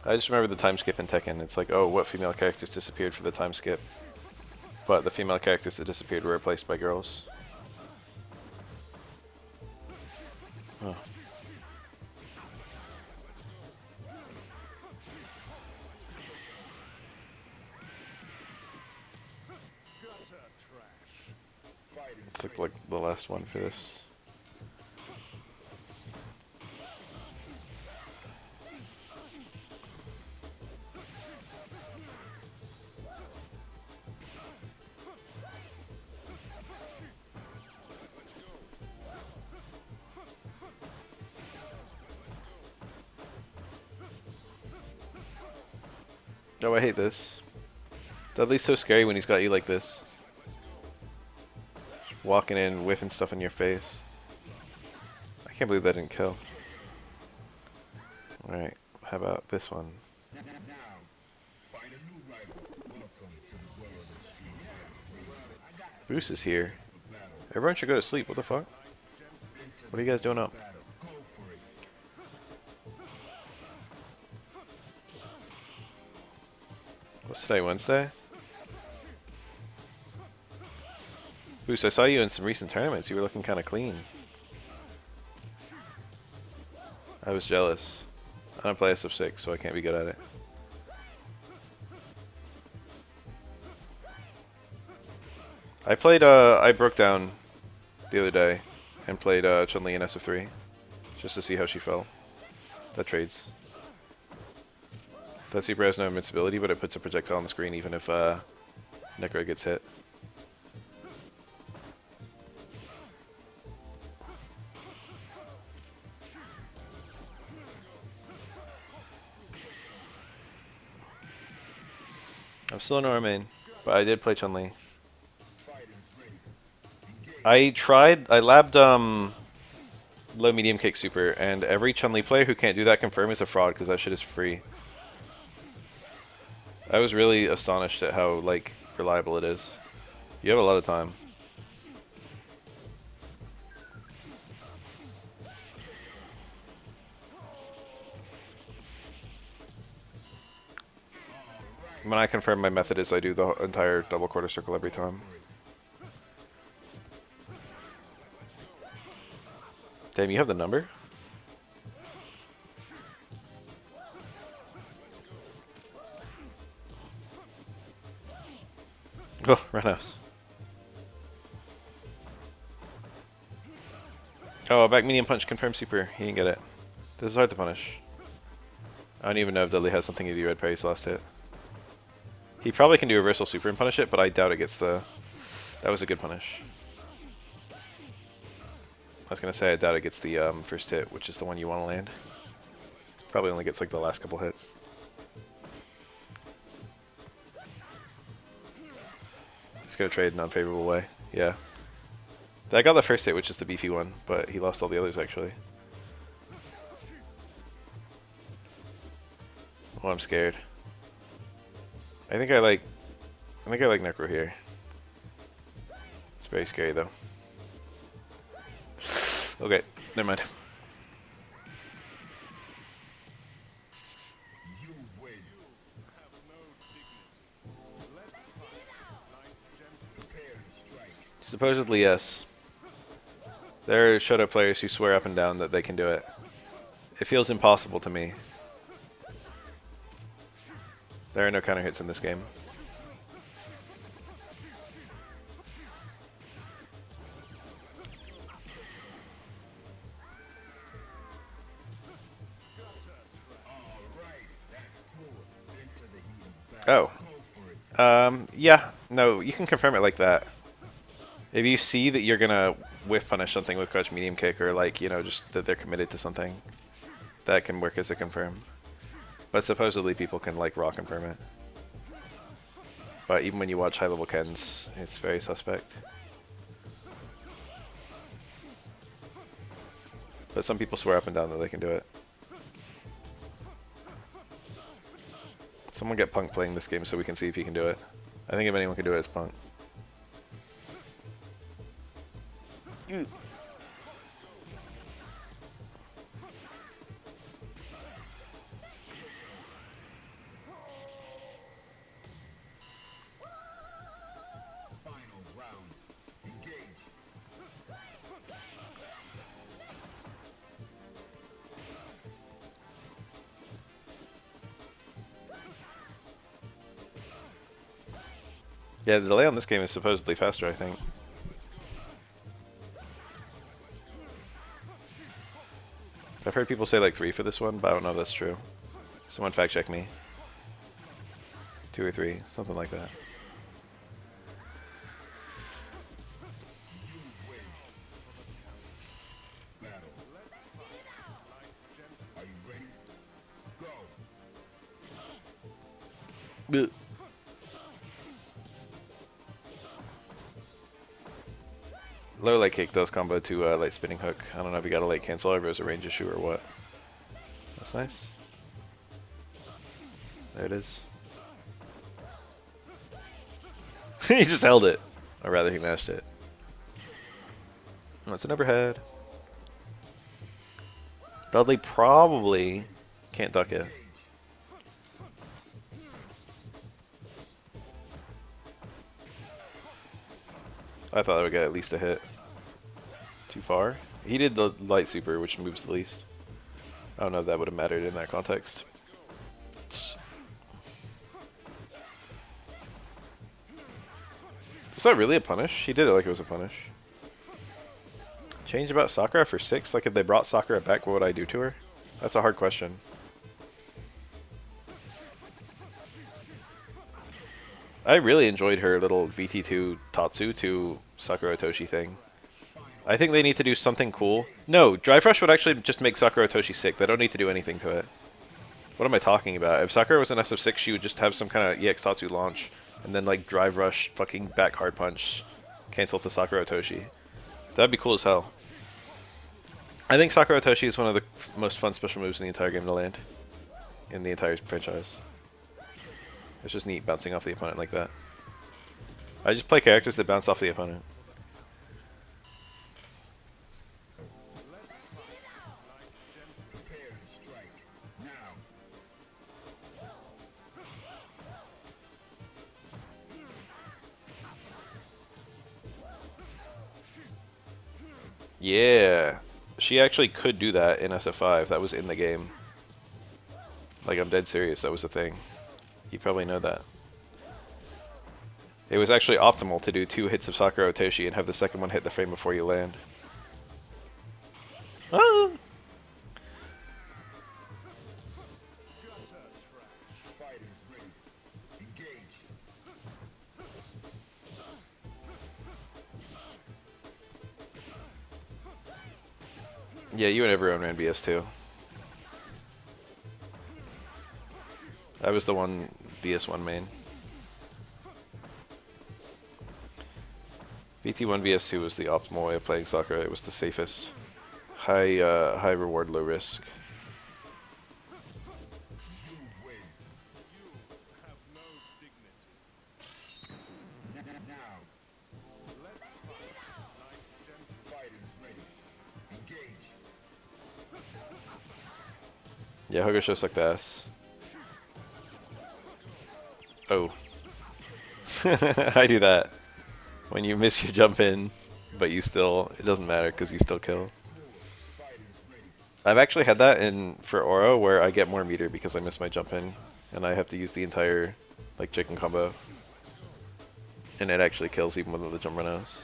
I just remember the time skip in Tekken. It's like, oh, what female characters disappeared for the time skip? But the female characters that disappeared were replaced by girls. Oh. It's like the last one for this. Oh, I hate this. Dudley's so scary when he's got you like this. Just walking in, whiffing stuff in your face. I can't believe that didn't kill. Alright, how about this one? Boost is here. Everyone should go to sleep. What the fuck? What are you guys doing up? What's today, Wednesday? Boost, I saw you in some recent tournaments. You were looking kind of clean. I was jealous. I don't play SF6, so I can't be good at it. I broke down the other day and played Chun-Li in SF3 just to see how she felt. That trades. That super has no invincibility, but it puts a projectile on the screen even if Necro gets hit. I'm still in main, but I did play Chun-Li. I labbed low medium kick super, and every Chun-Li player who can't do that confirm is a fraud because that shit is free. I was really astonished at how like reliable it is. You have a lot of time. When I confirm my method is I do the entire double quarter circle every time. Damn, you have the number? Oh, Renos. Oh, back medium punch confirmed super. He didn't get it. This is hard to punish. I don't even know if Dudley has something to do with parry's last hit. He probably can do reversal super and punish it, but I doubt it gets the... That was a good punish. I was going to say I doubt it gets the first hit, which is the one you want to land. Probably only gets like the last couple hits. He's going to trade in an unfavorable way. Yeah. I got the first hit, which is the beefy one, but he lost all the others actually. Oh, I'm scared. I think I like Necro here. It's very scary though. Okay, never mind. Supposedly, yes. There are Shoto players who swear up and down that they can do it. It feels impossible to me. There are no counter hits in this game. Oh. Yeah. No, you can confirm it like that. If you see that you're gonna whiff punish something with crouch medium kick, or like, you know, just that they're committed to something, that can work as a confirm. But supposedly people can like raw confirm it. But even when you watch high level Kens, it's very suspect. But some people swear up and down that they can do it. Someone get Punk playing this game so we can see if he can do it. I think if anyone can do it, it's Punk. Yeah, the delay on this game is supposedly faster, I think. I've heard people say like 3 for this one, but I don't know if that's true. Someone fact check me. 2 or 3, something like that. Blech. Low light kick does combo to light spinning hook. I don't know if you got a light cancel or if it was a range issue or what. That's nice. There it is. He just held it. Or rather, he mashed it. That's an overhead. Dudley probably can't duck it. I thought I would get at least a hit. Too far? He did the light super, which moves the least. I don't know if that would have mattered in that context. Is that really a punish? He did it like it was a punish. Change about Sakura for 6? Like if they brought Sakura back, what would I do to her? That's a hard question. I really enjoyed her little VT2 Tatsu to Sakura Otoshi thing. I think they need to do something cool. No, Drive Rush would actually just make Sakura Otoshi sick. They don't need to do anything to it. What am I talking about? If Sakura was an SF6, she would just have some kind of EX Tatsu launch, and then like Drive Rush, fucking back hard punch, cancel to Sakura Otoshi. That'd be cool as hell. I think Sakura Otoshi is one of the most fun special moves in the entire game to land. In the entire franchise. It's just neat bouncing off the opponent like that. I just play characters that bounce off the opponent. Yeah, she actually could do that in SF5. That was in the game. Like, I'm dead serious. That was the thing. You probably know that. It was actually optimal to do 2 hits of Sakura Otoshi and have the second one hit the frame before you land. Ah! Yeah, you and everyone ran BS2. I was the one BS1 main. VT1 BS2 was the optimal way of playing Sakura. It was the safest. High reward, low risk. Yeah, Hugger sucked ass. Oh. I do that. When you miss your jump in, but you still, it doesn't matter because you still kill. I've actually had that in for Oro where I get more meter because I miss my jump in and I have to use the entire like chicken combo. And it actually kills even with the jump run outs.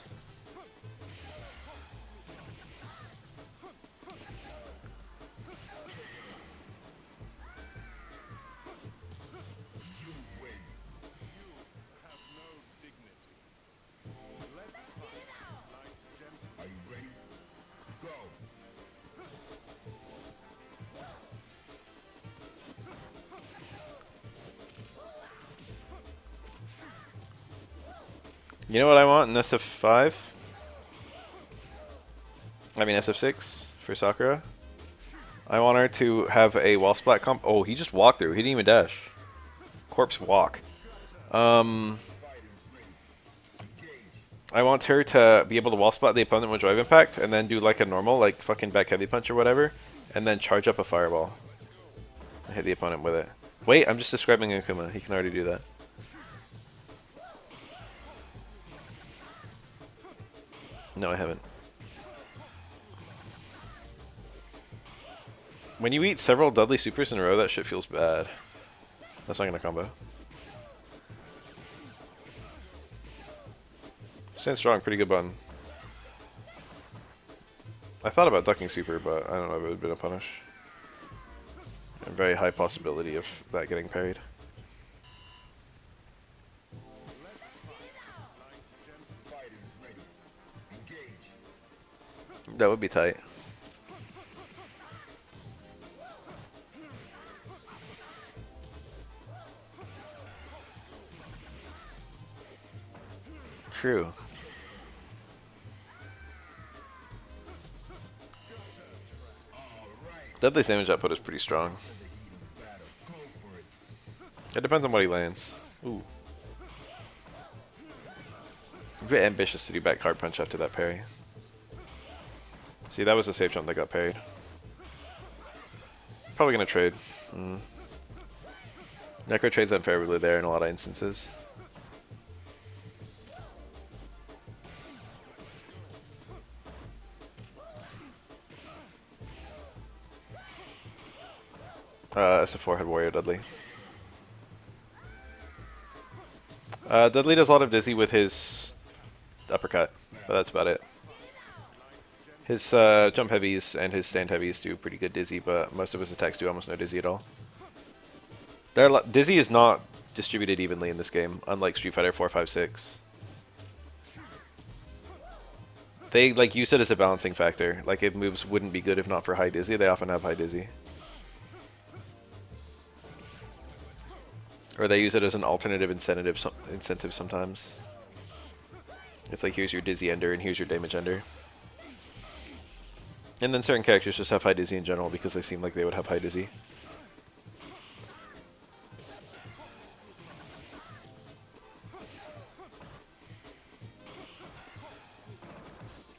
You know what I want in SF5? I mean SF6 for Sakura. I want her to have a wall splat comp. Oh, he just walked through. He didn't even dash. Corpse walk. I want her to be able to wall splat the opponent with drive impact and then do like a normal, like fucking back heavy punch or whatever, and then charge up a fireball and hit the opponent with it. Wait, I'm just describing Akuma. He can already do that. No, I haven't. When you eat several Dudley Supers in a row, that shit feels bad. That's not gonna combo. Stand strong, pretty good button. I thought about ducking super, but I don't know if it would have been a punish. A very high possibility of that getting parried. That would be tight. True. Deadly damage output is pretty strong. It depends on what he lands. Ooh. Very ambitious to do back hard punch after that parry. See, that was a safe jump that got parried. Probably gonna trade. Necro trades unfavorably there in a lot of instances. SF4 had Warrior Dudley. Dudley does a lot of dizzy with his uppercut, but that's about it. His jump heavies and his stand heavies do pretty good dizzy, but most of his attacks do almost no dizzy at all. Dizzy is not distributed evenly in this game, unlike Street Fighter 4, 5, 6. They like use it as a balancing factor. Like if moves wouldn't be good if not for high dizzy, they often have high dizzy. Or they use it as an alternative incentive sometimes. It's like, here's your dizzy ender and here's your damage ender. And then certain characters just have high dizzy in general because they seem like they would have high dizzy.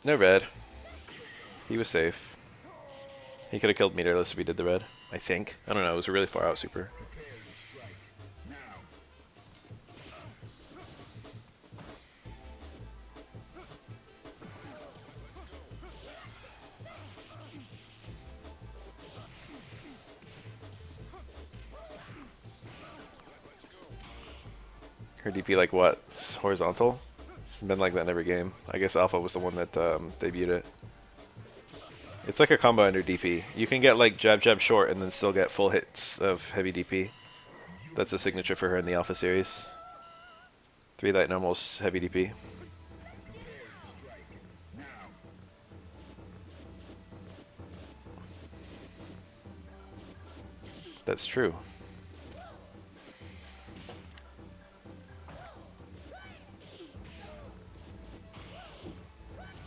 No red. He was safe. He could have killed meterless if he did the red, I think. I don't know, it was a really far out super. Her DP like what? Horizontal? It's been like that in every game. I guess Alpha was the one that debuted it. It's like a combo under DP. You can get like jab jab short and then still get full hits of heavy DP. That's a signature for her in the Alpha series. 3 light normals, heavy DP. That's true.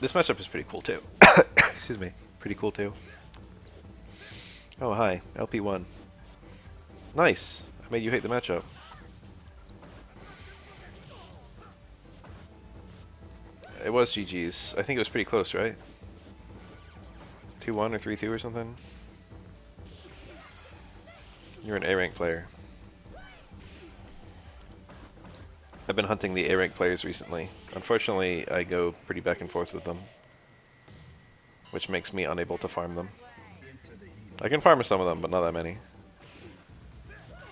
This matchup is pretty cool too. Excuse me. Pretty cool too. Oh, hi. LP1. Nice. I made you hate the matchup. It was GG's. I think it was pretty close, right? 2-1 or 3-2 or something? You're an A-rank player. I've been hunting the A-rank players recently. Unfortunately, I go pretty back and forth with them, which makes me unable to farm them. I can farm some of them, but not that many.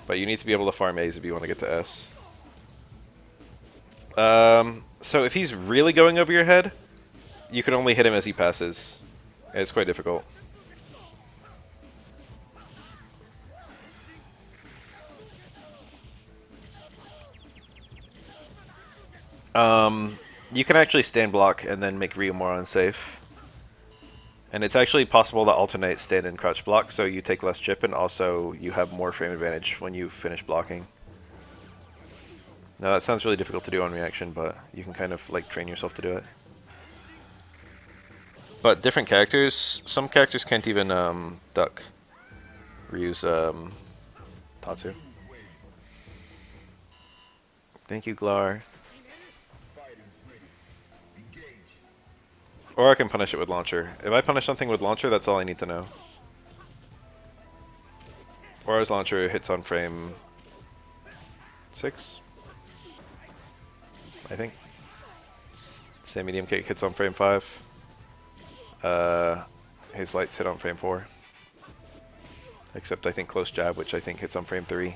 But you need to be able to farm A's if you want to get to S. So if he's really going over your head, you can only hit him as he passes. It's quite difficult. You can actually stand block and then make Ryu more unsafe. And it's actually possible to alternate stand and crouch block, so you take less chip and also you have more frame advantage when you finish blocking. Now that sounds really difficult to do on reaction, but you can kind of like train yourself to do it. But different characters, some characters can't even duck Ryu's Tatsu. Thank you, Glar. Or I can punish it with launcher. If I punish something with launcher, that's all I need to know. Or as launcher hits on frame 6, I think. Say medium kick hits on frame 5. His lights hit on frame 4. Except I think close jab, which I think hits on frame 3.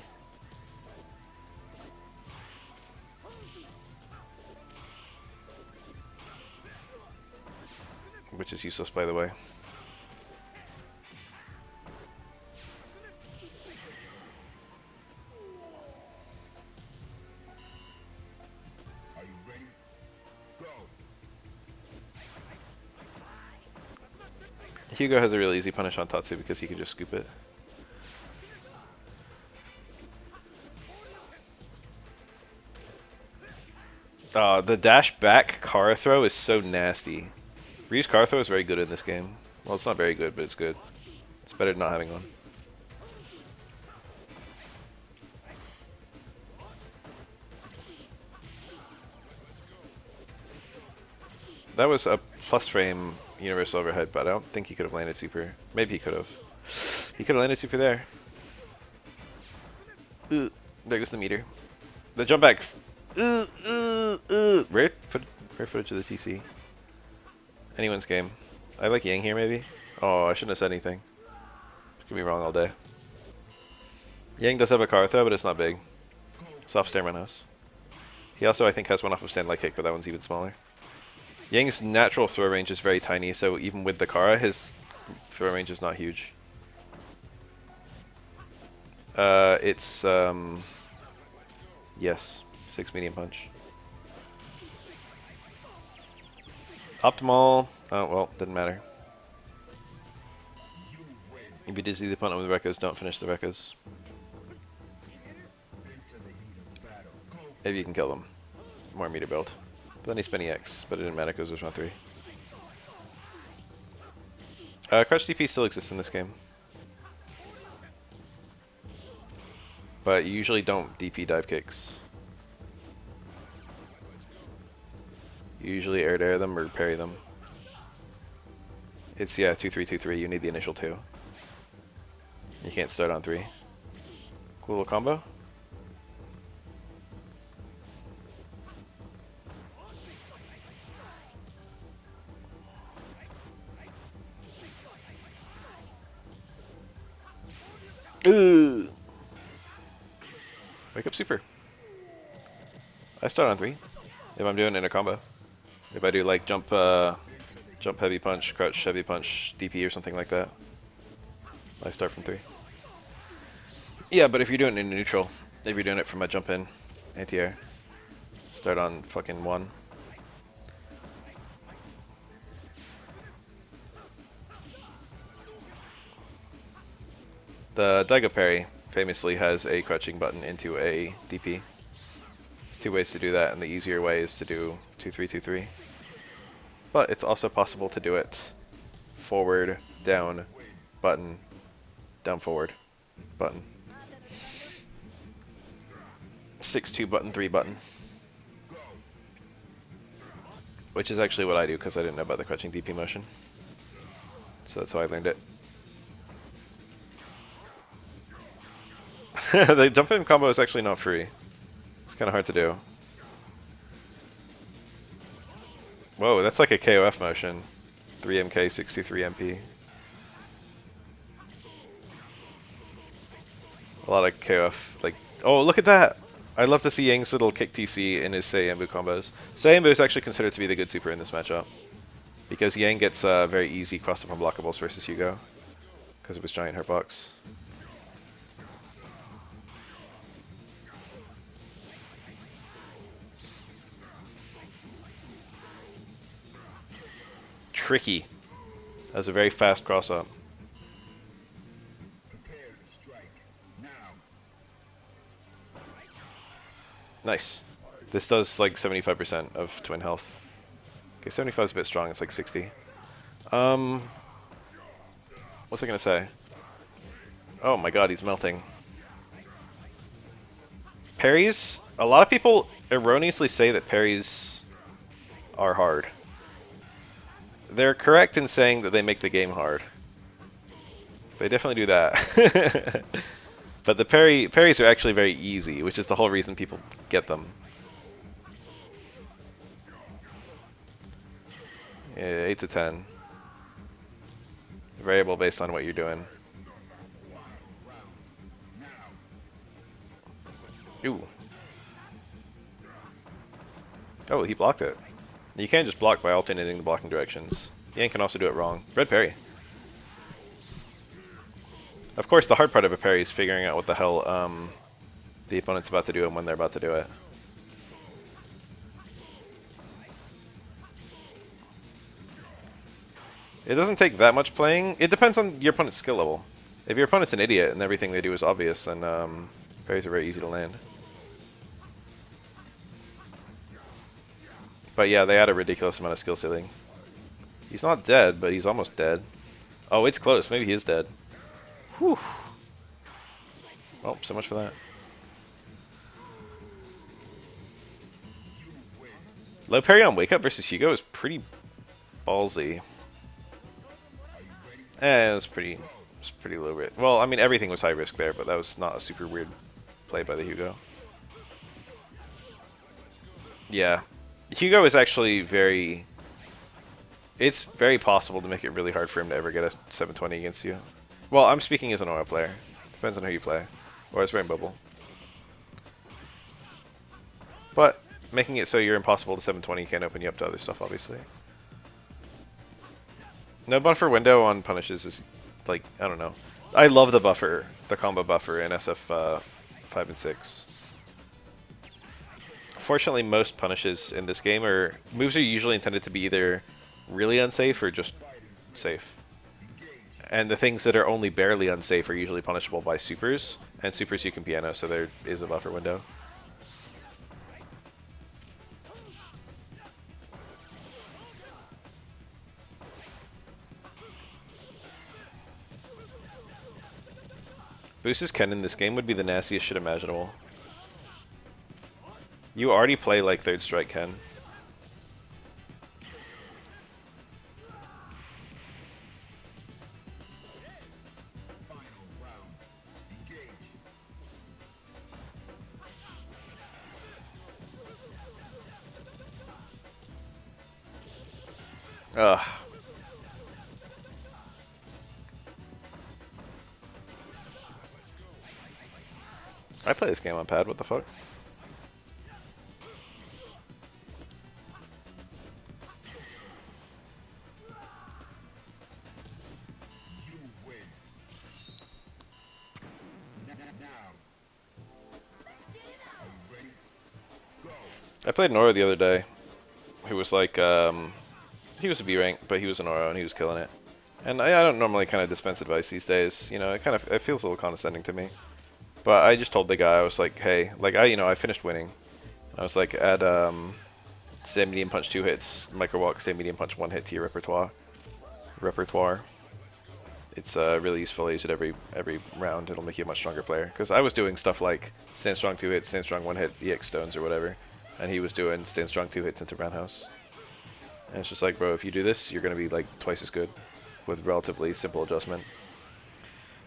which is useless, by the way. Hugo has a really easy punish on Tatsu because he can just scoop it. The dash back Kara throw is so nasty. Ryu's Kara throw is very good in this game. Well, it's not very good, but it's good. It's better than not having one. That was a plus frame universal overhead, but I don't think he could have landed super. Maybe he could have. He could have landed super there. There goes the meter. The jump back. Rare footage of the TC. Anyone's game. I like Yang here, maybe. Oh, I shouldn't have said anything. Could be wrong all day. Yang does have a car throw, but it's not big. Soft stairman house. He also, I think, has one off of stand like kick, but that one's even smaller. Yang's natural throw range is very tiny, so even with the Kara, his throw range is not huge. It's yes, 6 medium punch. Optimal. Oh well, didn't matter. If you dizzy the opponent with Rekkas, don't finish the Rekkas. Maybe you can kill them. More meter build. But then he's spinning X, but it didn't matter because it was round 3. Crouch DP still exists in this game. But you usually don't DP dive kicks. You usually air to air them or parry them. It's, yeah, 2-3-2-3. You need the initial 2. You can't start on 3. Cool little combo. Ooh. Wake up super. I start on 3 if I'm doing it in a combo. If I do like jump heavy punch, crouch heavy punch, DP or something like that, I start from 3. Yeah, but if you're doing it in neutral, if you're doing it from a jump in, anti-air, start on fucking 1. The Daigo parry famously has a crouching button into a DP. There's 2 ways to do that, and the easier way is to do 2-3-2-3. But it's also possible to do it forward, down, button, down forward, button. 6-2 button, 3 button. Which is actually what I do because I didn't know about the crouching DP motion. So that's how I learned it. The jump in combo is actually not free. It's kind of hard to do. Whoa, that's like a KOF motion. 3MK, 63 MP. A lot of KOF, like, oh, look at that! I love to see Yang's little kick TC in his Saiyambu combos. Saiyambu is actually considered to be the good super in this matchup. Because Yang gets very easy cross-up unblockables versus Hugo. Because of his giant hurtbox. Tricky. That was a very fast cross-up. Nice. This does like 75% of twin health. Okay, 75 is a bit strong. It's like 60. What's I gonna say? Oh my god, he's melting. Parries? A lot of people erroneously say that parries are hard. They're correct in saying that they make the game hard. They definitely do that. But the parries are actually very easy, which is the whole reason people get them. Yeah, 8 to 10. Variable based on what you're doing. Ooh. Oh, he blocked it. You can't just block by alternating the blocking directions. Yang can also do it wrong. Red parry. Of course, the hard part of a parry is figuring out what the hell the opponent's about to do and when they're about to do it. It doesn't take that much playing. It depends on your opponent's skill level. If your opponent's an idiot and everything they do is obvious, then parries are very easy to land. But yeah, they had a ridiculous amount of skill ceiling. He's not dead, but he's almost dead. Oh, it's close. Maybe he is dead. Whew. Oh, so much for that. Low parry on Wake Up versus Hugo is pretty ballsy. It was pretty low risk. Well, I mean, everything was high risk there, but that was not a super weird play by the Hugo. Yeah. Hugo is actually very... It's very possible to make it really hard for him to ever get a 720 against you. Well, I'm speaking as an Aura player. Depends on who you play. Or as Rain Bubble. But making it so you're impossible to 720 can't open you up to other stuff, obviously. No buffer window on punishes is, like, I don't know. I love the buffer, the combo buffer in SF 5 and 6. Fortunately, most punishes in this game moves are usually intended to be either really unsafe or just safe. And the things that are only barely unsafe are usually punishable by supers, and supers you can piano, so there is a buffer window. Boost's Ken in this game would be the nastiest shit imaginable. You already play like Third Strike Ken. Ugh. I play this game on pad, what the fuck? I played Nora the other day, who was like, he was a B rank, but he was an Nora and he was killing it. And I don't normally kind of dispense advice these days, you know, it feels a little condescending to me. But I just told the guy, I was like, hey, like I finished winning. I was like, add stand medium punch 2 hits, micro walk, stand medium punch 1 hit to your repertoire. It's really useful to use it every round. It'll make you a much stronger player. Because I was doing stuff like stand strong 2 hits, stand strong 1 hit, EX stones or whatever. And he was doing stand strong 2 hits into roundhouse. And it's just like, bro, if you do this, you're going to be like twice as good with relatively simple adjustment.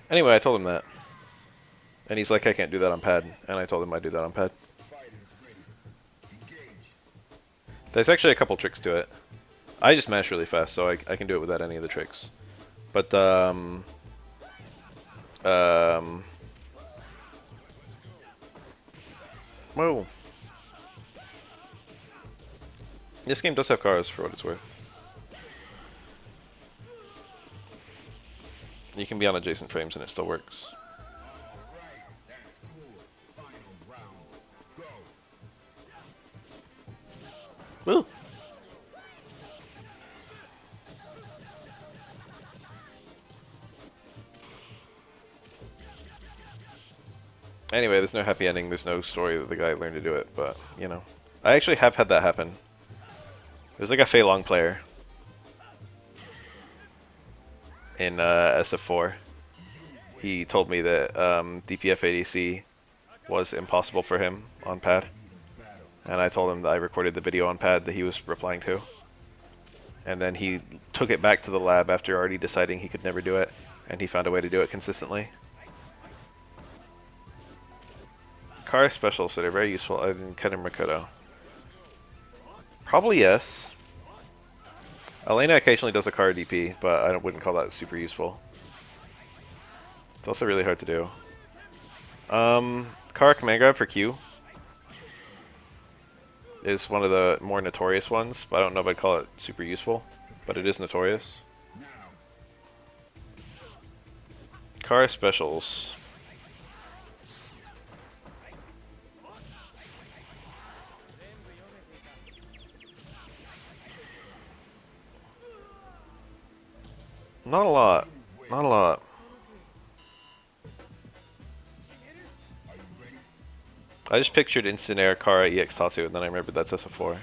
Anyway, I told him that. And he's like, I can't do that on pad. And I told him I'd do that on pad. There's actually a couple tricks to it. I just mash really fast, so I can do it without any of the tricks. But, whoa. This game does have cars, for what it's worth. You can be on adjacent frames and it still works. Woo! Anyway, there's no happy ending, there's no story that the guy learned to do it, but, you know. I actually have had that happen. There's like a Fei Long player in SF4. He told me that DPF ADC was impossible for him on pad. And I told him that I recorded the video on pad that he was replying to. And then he took it back to the lab after already deciding he could never do it. And he found a way to do it consistently. Car specials that are very useful other than Ken and Makoto. Probably yes. Elena occasionally does a car DP, but I wouldn't call that super useful. It's also really hard to do. Car command grab for Q is one of the more notorious ones, but I don't know if I'd call it super useful. but it is notorious. Car specials. Not a lot. Not a lot. I just pictured Instant Air, Kara, EX Tatsu, and then I remembered that's SF4.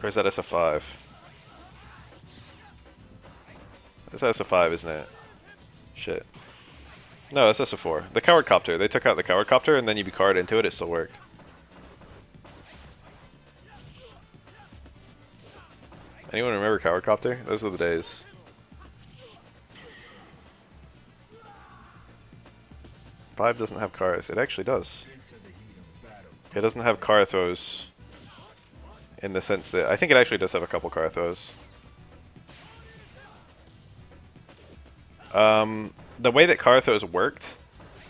Or is that SF5? That's SF5, isn't it? Shit. No, that's SF4. The Coward Copter. They took out the Coward Copter, and then you be card into it, it still worked. Anyone remember Coward Copter? Those were the days. Five doesn't have cars. It actually does. It doesn't have car throws in the sense that... I think it actually does have a couple car throws. The way that car throws worked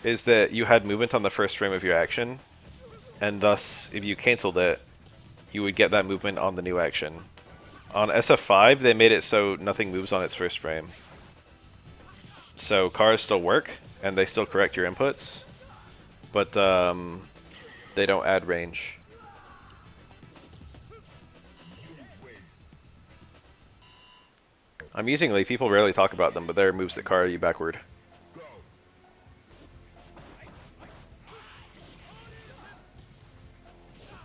is that you had movement on the first frame of your action, and thus, if you cancelled it, you would get that movement on the new action. On SF5, they made it so nothing moves on its first frame. So cars still work, and they still correct your inputs, but they don't add range. Amusingly, people rarely talk about them, but they're moves that car you backward.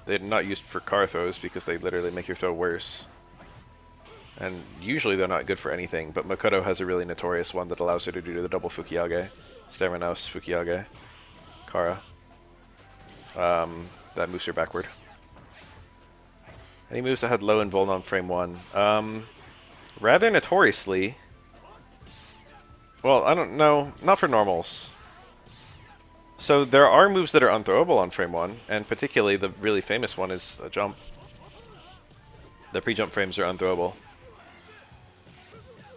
They're not used for car throws because they literally make your throw worse. And usually they're not good for anything, but Makoto has a really notorious one that allows her to do the double Fukiage. Staminaus, Fukiage, Kara. That moves her backward. Any moves that had low and vuln on frame 1? Rather notoriously... Well, I don't know. Not for normals. So there are moves that are unthrowable on frame 1, and particularly the really famous one is a jump. The pre-jump frames are unthrowable.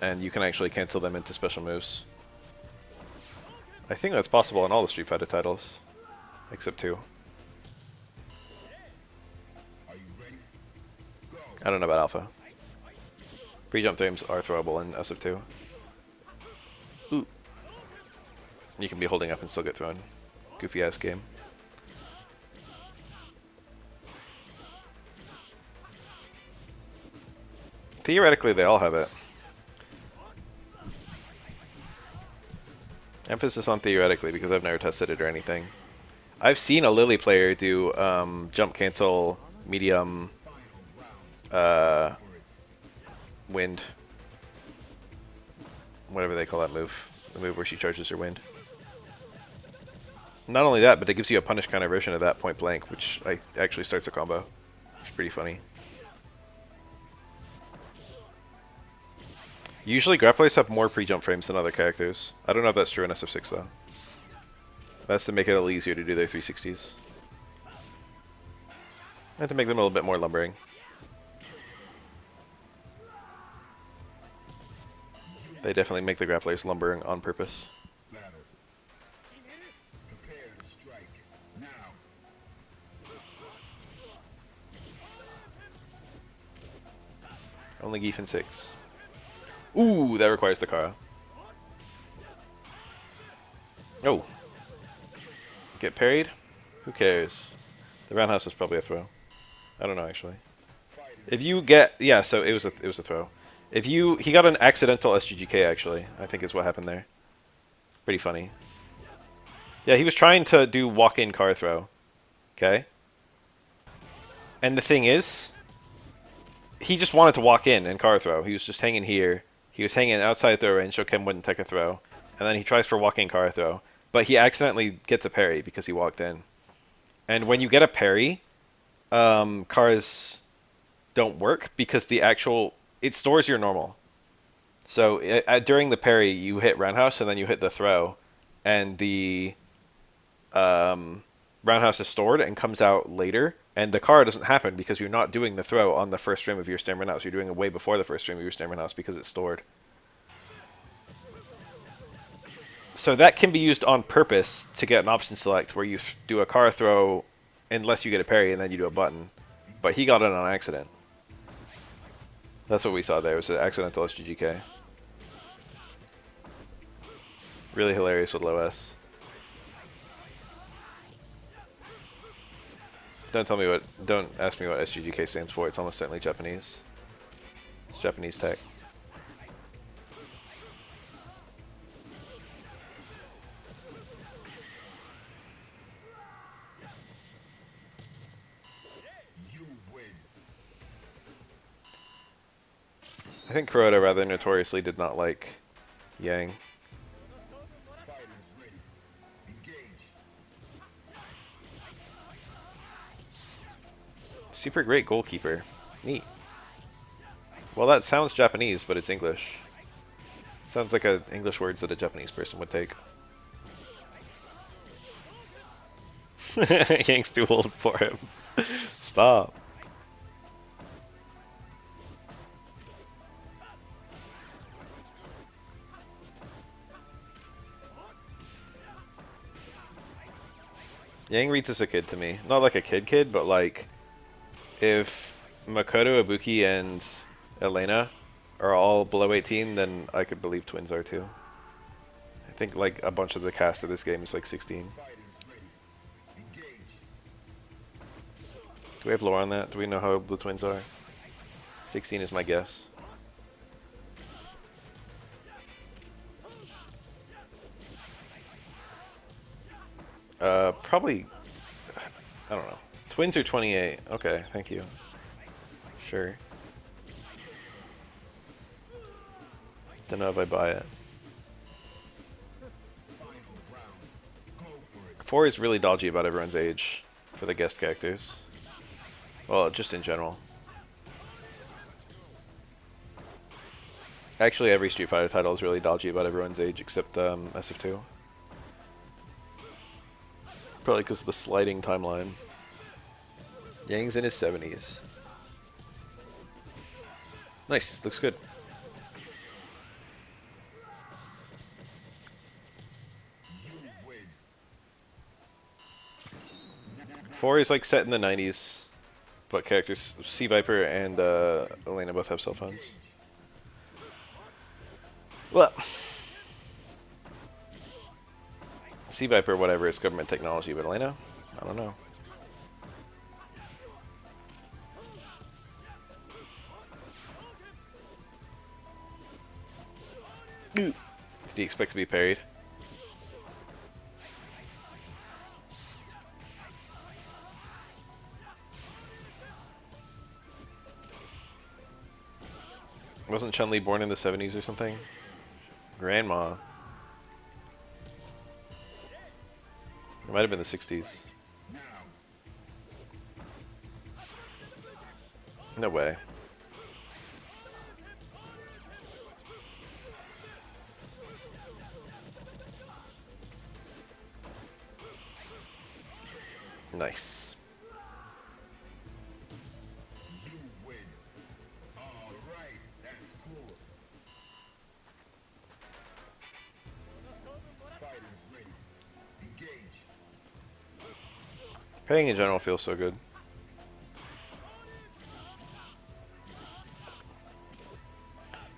And you can actually cancel them into special moves. I think that's possible in all the Street Fighter titles, except 2. I don't know about Alpha. Pre-jump frames are throwable in SF2. Ooh. You can be holding up and still get thrown. Goofy ass game. Theoretically, they all have it. Emphasis on theoretically because I've never tested it or anything. I've seen a Lily player do jump cancel, medium, wind. Whatever they call that move. The move where she charges her wind. Not only that, but it gives you a punish counter version of that point blank, which actually starts a combo. It's pretty funny. Usually grapplers have more pre-jump frames than other characters. I don't know if that's true in SF6 though. That's to make it a little easier to do their 360s. And to make them a little bit more lumbering. They definitely make the grapplers lumbering on purpose. Only Giffen 6. Ooh, that requires the Kara. Oh. Get parried? Who cares? The roundhouse is probably a throw. I don't know actually. If you get so it was a throw. If he got an accidental SGGK actually, I think is what happened there. Pretty funny. Yeah, he was trying to do walk-in car throw. Okay? And the thing is, he just wanted to walk in and car throw. He was just hanging here. He was hanging outside throw range, so Ken wouldn't take a throw. And then he tries for walk-in car throw. But he accidentally gets a parry because he walked in. And when you get a parry, cars don't work because it stores your normal. So during the parry, you hit roundhouse and then you hit the throw. And the roundhouse is stored and comes out later. And the car doesn't happen because you're not doing the throw on the first frame of your stamina house. You're doing it way before the first frame of your stamina house because it's stored. So that can be used on purpose to get an option select where you do a car throw unless you get a parry and then you do a button. But he got it on accident. That's what we saw there. It was an accidental SGGK. Really hilarious with low S. Don't ask me what SGGK stands for. It's almost certainly Japanese. It's Japanese tech. I think Kuroda rather notoriously did not like Yang. Super great goalkeeper. Neat. Well, that sounds Japanese, but it's English. Sounds like an English words that a Japanese person would take. Yang's too old for him. Stop. Yang reads as a kid to me. Not like a kid, but like if Makoto, Ibuki, and Elena are all below 18, then I could believe twins are too. I think like a bunch of the cast of this game is like 16. Do we have lore on that? Do we know how old the twins are? 16 is my guess. Probably, I don't know. Twins are 28. Okay, thank you. Sure. Don't know if I buy it. 4 is really dodgy about everyone's age for the guest characters. Well, just in general. Actually, every Street Fighter title is really dodgy about everyone's age except SF2. Probably because of the sliding timeline. Yang's in his 70s. Nice, looks good. Four is like set in the 90s, but characters C Viper and Elena both have cell phones. Well, C Viper, whatever, is government technology, but Elena, I don't know. Did he expect to be parried? Wasn't Chun-Li born in the 70s or something? Grandma. It might have been the 60s. No way. Nice. Paying in general feels so good.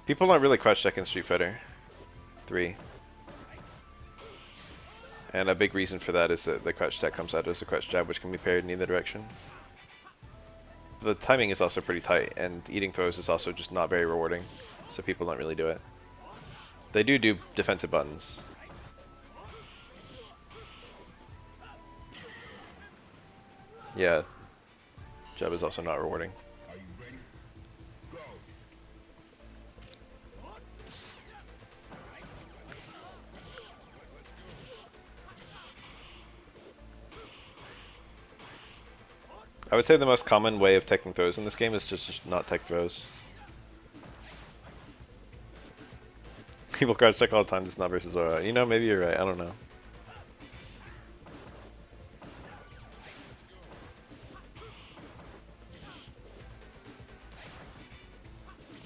People don't really crouch check in Street Fighter 3. And a big reason for that is that the crouch check comes out as a crouch jab, which can be parried in either direction. The timing is also pretty tight, and eating throws is also just not very rewarding, so people don't really do it. They do defensive buttons. Yeah, jab is also not rewarding. I would say the most common way of teching throws in this game is just not tech throws. People crouch check all the time, just not versus Aura. You know, maybe you're right, I don't know.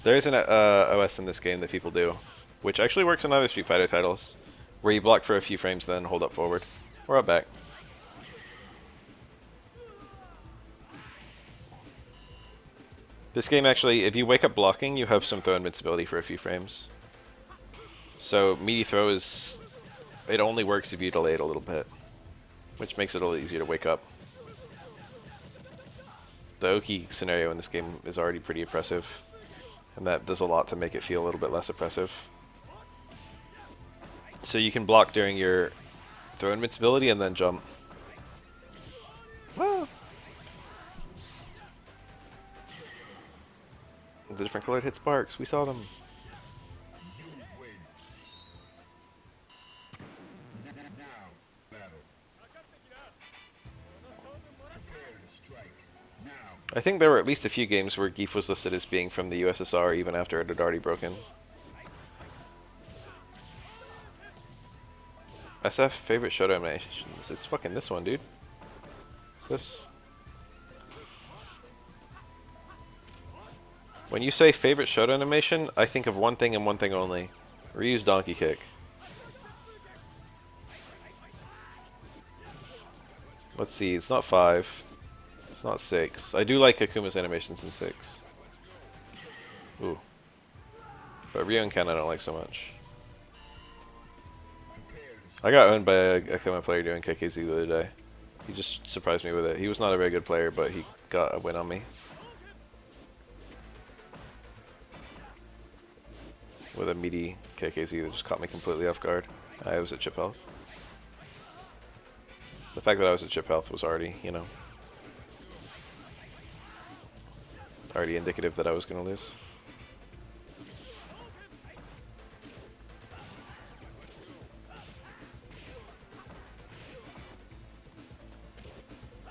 There is an OS in this game that people do, which actually works in other Street Fighter titles, where you block for a few frames then hold up forward, or up back. This game actually, if you wake up blocking, you have some throw invincibility for a few frames. So meaty throw is, it only works if you delay it a little bit, which makes it a little easier to wake up. The Oki scenario in this game is already pretty oppressive, and that does a lot to make it feel a little bit less oppressive. So you can block during your throw invincibility and then jump. Well, the different colored hit sparks, we saw them. I think there were at least a few games where Geef was listed as being from the USSR even after it had already broken. SF favorite showdown animations. It's fucking this one, dude. What's this? When you say favorite showdown animation, I think of one thing and one thing only. Ryu's donkey kick. Let's see, it's not 5. It's not 6. I do like Akuma's animations in 6. Ooh. But Ryu and Ken I don't like so much. I got owned by a Akuma player doing KKZ the other day. He just surprised me with it. He was not a very good player, but he got a win on me. With a meaty KKZ that just caught me completely off guard. I was at chip health. The fact that I was at chip health was already, you know, already indicative that I was going to lose.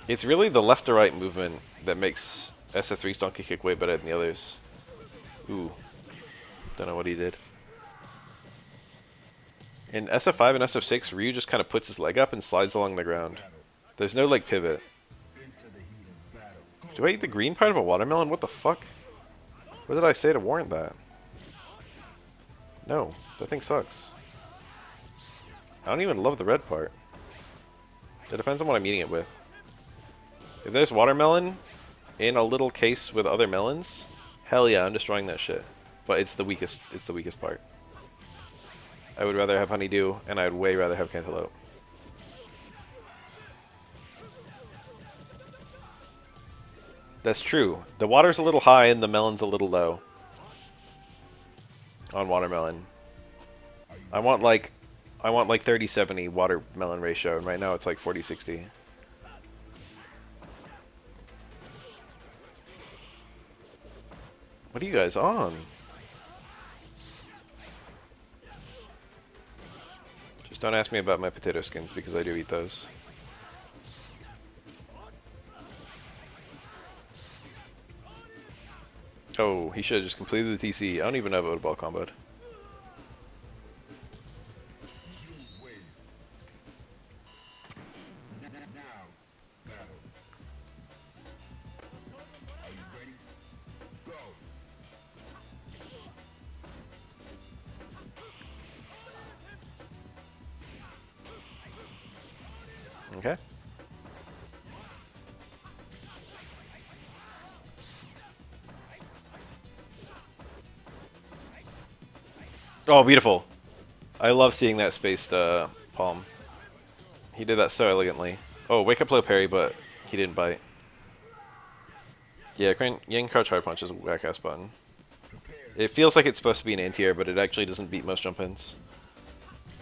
It's really the left to right movement that makes SF3's donkey kick way better than the others. Ooh. Don't know what he did. In SF5 and SF6, Ryu just kind of puts his leg up and slides along the ground. There's no, like, pivot. Do I eat the green part of a watermelon? What the fuck? What did I say to warrant that? No, that thing sucks. I don't even love the red part. It depends on what I'm eating it with. If there's watermelon in a little case with other melons, hell yeah, I'm destroying that shit. But it's the weakest part. I would rather have honeydew, and I'd way rather have cantaloupe. That's true. The water's a little high and the melon's a little low. On watermelon. I want like 30-70 watermelon ratio, and right now it's like 40-60. What are you guys on? Just don't ask me about my potato skins because I do eat those. Oh, he should have just completed the TC. I don't even know if it would have ball comboed. Okay. Oh, beautiful. I love seeing that spaced palm. He did that so elegantly. Oh, wake up low parry, but he didn't bite. Yeah, Yang Crouch Hard Punch is a whack-ass button. It feels like it's supposed to be an anti-air, but it actually doesn't beat most jump-ins.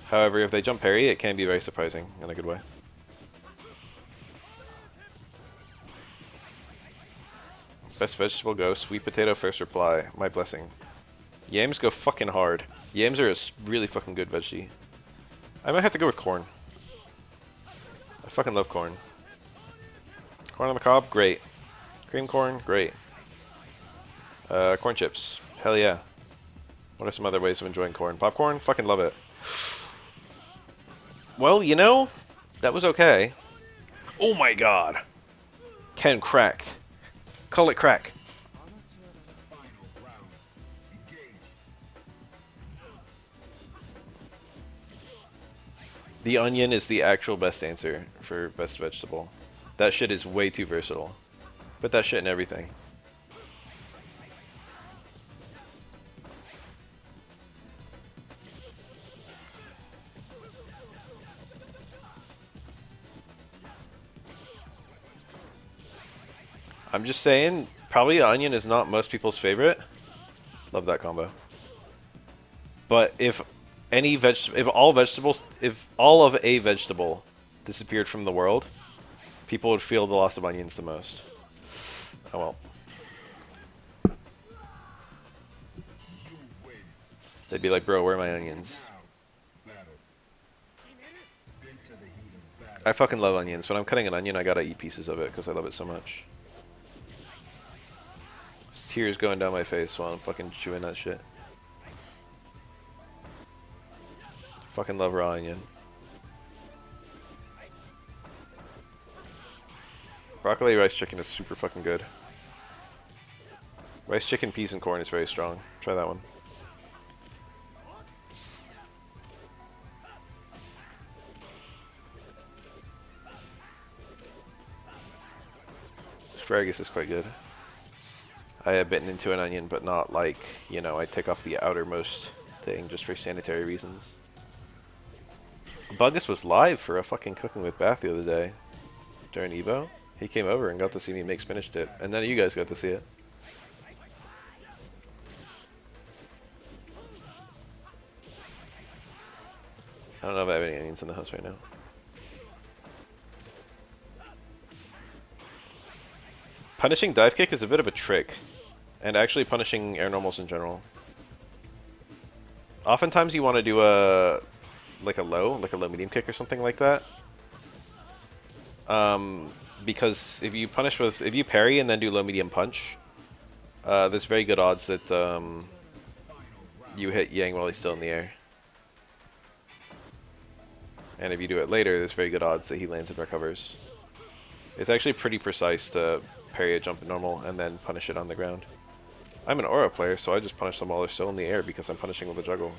However, if they jump parry, it can be very surprising in a good way. Best vegetable go, sweet potato first reply, my blessing. Yams go fucking hard. Yams are a really fucking good veggie. I might have to go with corn. I fucking love corn. Corn on the cob, great. Cream corn, great. Corn chips, hell yeah. What are some other ways of enjoying corn? Popcorn, fucking love it. Well, you know, that was okay. Oh my god. Ken cracked. Call it crack. The onion is the actual best answer for best vegetable. That shit is way too versatile. Put that shit in everything. I'm just saying, probably onion is not most people's favorite. Love that combo. But if if all of a vegetable disappeared from the world, people would feel the loss of onions the most. Oh well. They'd be like, bro, where are my onions? I fucking love onions. When I'm cutting an onion, I gotta eat pieces of it because I love it so much. Tears going down my face while I'm fucking chewing that shit. Fucking love raw onion. Broccoli rice chicken is super fucking good. Rice chicken, peas, and corn is very strong. Try that one. Asparagus is quite good. I have bitten into an onion, but not like, you know, I take off the outermost thing just for sanitary reasons. Buggus was live for a fucking Cooking with Bath the other day during Evo. He came over and got to see me make spinach dip, and none of you guys got to see it. I don't know if I have any onions in the house right now. Punishing dive kick is a bit of a trick, and actually punishing air normals in general. Oftentimes you want to do a low medium kick or something like that. Because if you parry and then do low medium punch, there's very good odds that you hit Yang while he's still in the air. And if you do it later, there's very good odds that he lands and recovers. It's actually pretty precise to parry a jump normal and then punish it on the ground. I'm an aura player, so I just punish them while they're still in the air because I'm punishing with a juggle.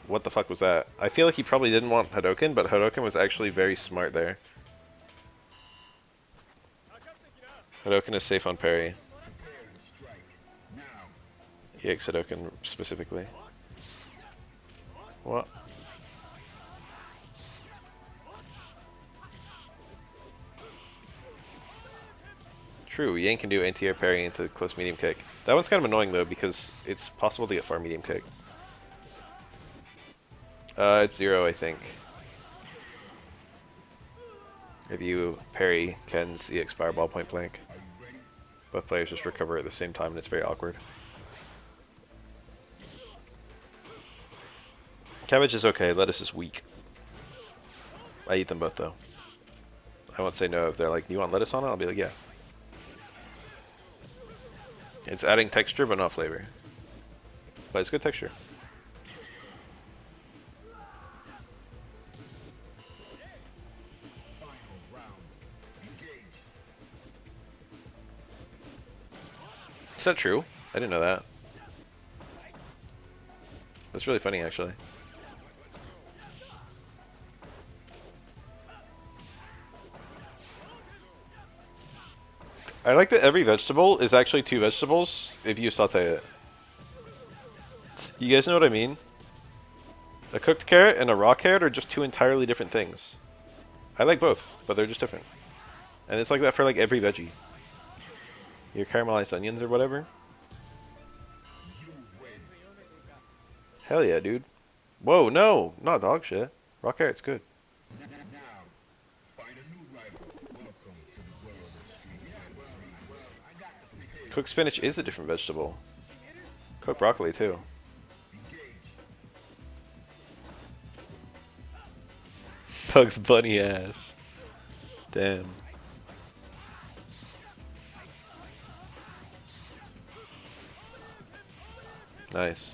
What the fuck was that? I feel like he probably didn't want Hadoken, but Hadoken was actually very smart there. Hadoken is safe on parry. EX Hadoken specifically. What? True, Yang can do anti-air parry into close medium kick. That one's kind of annoying though because it's possible to get far medium kick. It's 0, I think. If you parry Ken's EX Fireball point blank. Both players just recover at the same time and it's very awkward. Cabbage is okay, lettuce is weak. I eat them both though. I won't say no if they're like, do you want lettuce on it? I'll be like, yeah. It's adding texture but not flavor. But it's good texture. Is that true? I didn't know that. That's really funny, actually. I like that every vegetable is actually 2 vegetables if you saute it. You guys know what I mean? A cooked carrot and a raw carrot are just 2 entirely different things. I like both, but they're just different. And it's like that for like every veggie. Your caramelized onions or whatever. Hell yeah, dude. Whoa, no! Not dog shit. Raw carrot's good. Cooked spinach is a different vegetable. Cooked broccoli, too. Bugs Bunny ass. Damn. Nice.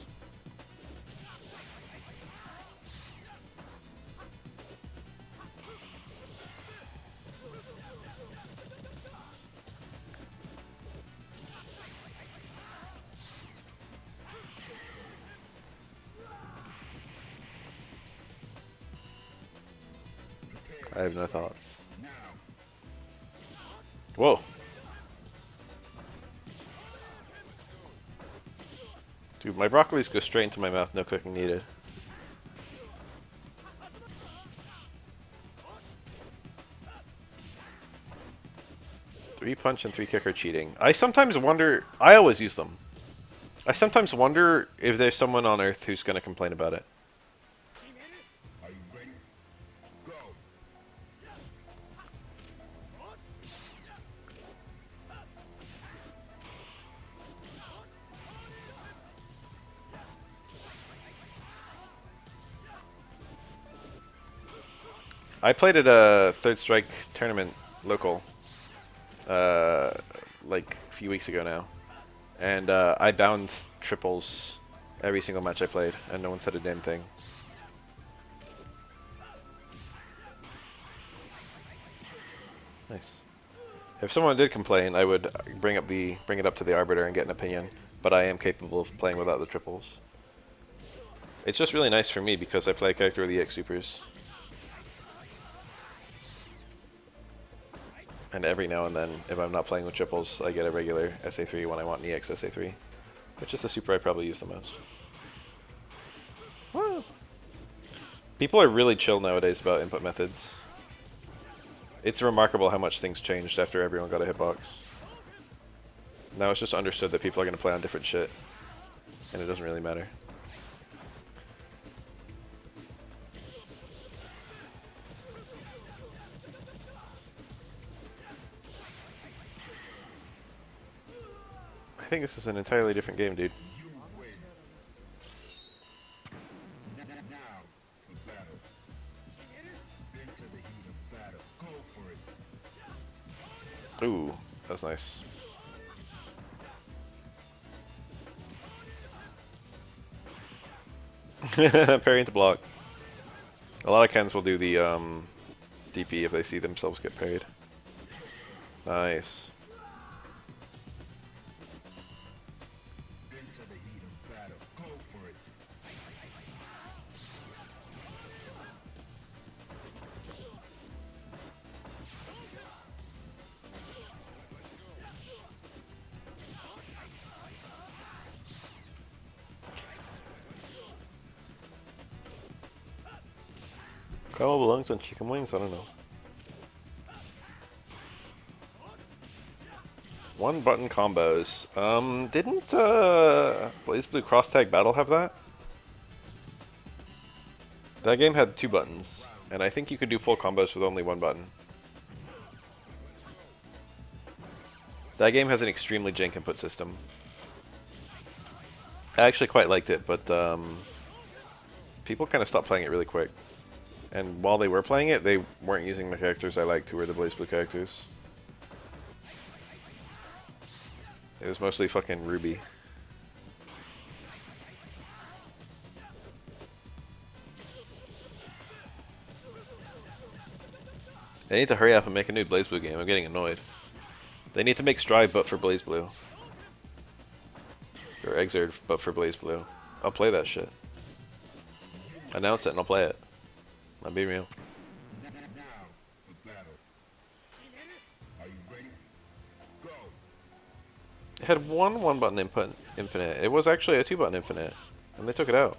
I have no thoughts. Whoa. Dude, my broccolis go straight into my mouth, no cooking needed. 3 punch and 3 kick are cheating. I sometimes wonder. I always use them. I sometimes wonder if there's someone on Earth who's going to complain about it. I played at a Third Strike tournament local, like a few weeks ago now, and I bound triples every single match I played, and no one said a damn thing. Nice. If someone did complain, I would bring it up to the arbiter and get an opinion. But I am capable of playing without the triples. It's just really nice for me because I play a character with EX supers. And every now and then, if I'm not playing with triples, I get a regular SA3 when I want an EX SA3. Which is the super I probably use the most. Woo. People are really chill nowadays about input methods. It's remarkable how much things changed after everyone got a hitbox. Now it's just understood that people are going to play on different shit. And it doesn't really matter. I think this is an entirely different game, dude. Ooh, that was nice. Parry into block. A lot of Kens will do the DP if they see themselves get parried. Nice. Combo belongs on chicken wings? I don't know. One button combos. Didn't BlazBlue Cross Tag Battle have that? That game had 2 buttons, and I think you could do full combos with only 1 button. That game has an extremely jank input system. I actually quite liked it, but people kind of stopped playing it really quick. And while they were playing it, they weren't using the characters I liked, who were the BlazBlue characters. It was mostly fucking Ruby. They need to hurry up and make a new BlazBlue game. I'm getting annoyed. They need to make Strive but for BlazBlue. Or Exerd but for BlazBlue. I'll play that shit. Announce it and I'll play it. I'll be real. It had one button input infinite. It was actually a 2-button infinite. And they took it out.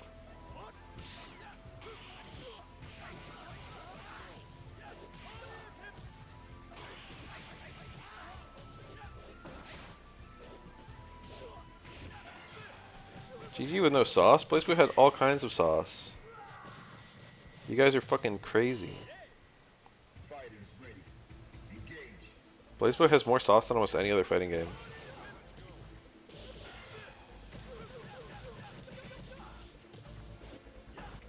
GG with no sauce? BlazBlue had all kinds of sauce. You guys are fucking crazy. BlazBlue has more sauce than almost any other fighting game.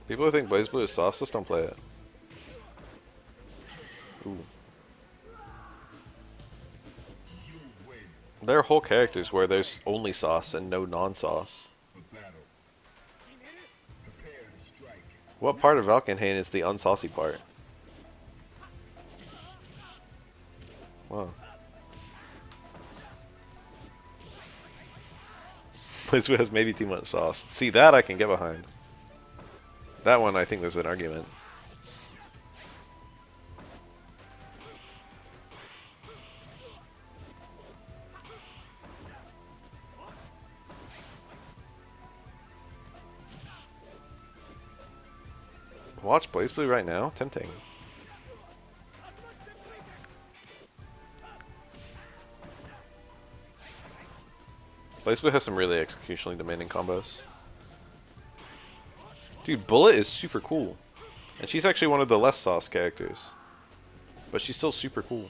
People who think BlazBlue is sauceless don't play it. Ooh. There are whole characters where there's only sauce and no non-sauce. What part of Valkenhayn is the unsaucy part? Wow. BlazBlue has maybe too much sauce. See, that I can get behind. That one, I think there's an argument. Watch BlazBlue right now? Tempting. BlazBlue has some really executionally demanding combos. Dude, Bullet is super cool. And she's actually one of the less sauce characters. But she's still super cool.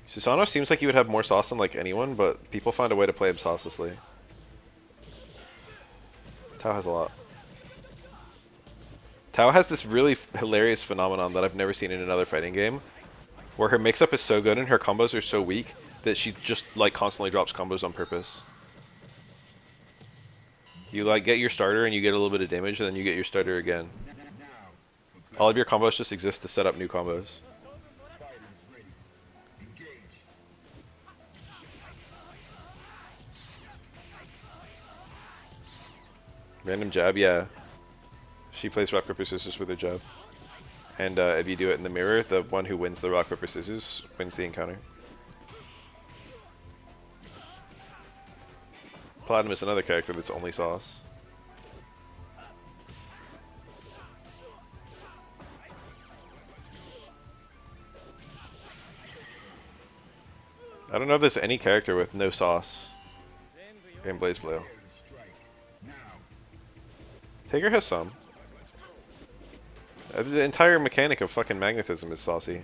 Susano seems like he would have more sauce than like anyone, but people find a way to play him saucelessly. Tao has a lot. Tao has this really hilarious phenomenon that I've never seen in another fighting game, where her mix-up is so good and her combos are so weak that she just like constantly drops combos on purpose. You like get your starter and you get a little bit of damage, and then you get your starter again. All of your combos just exist to set up new combos. Random jab, yeah. She plays rock, paper, scissors with her jab. And if you do it in the mirror, the one who wins the rock, paper, scissors wins the encounter. Platinum is another character that's only sauce. I don't know if there's any character with no sauce in BlazBlue. Taker has some. The entire mechanic of fucking magnetism is saucy.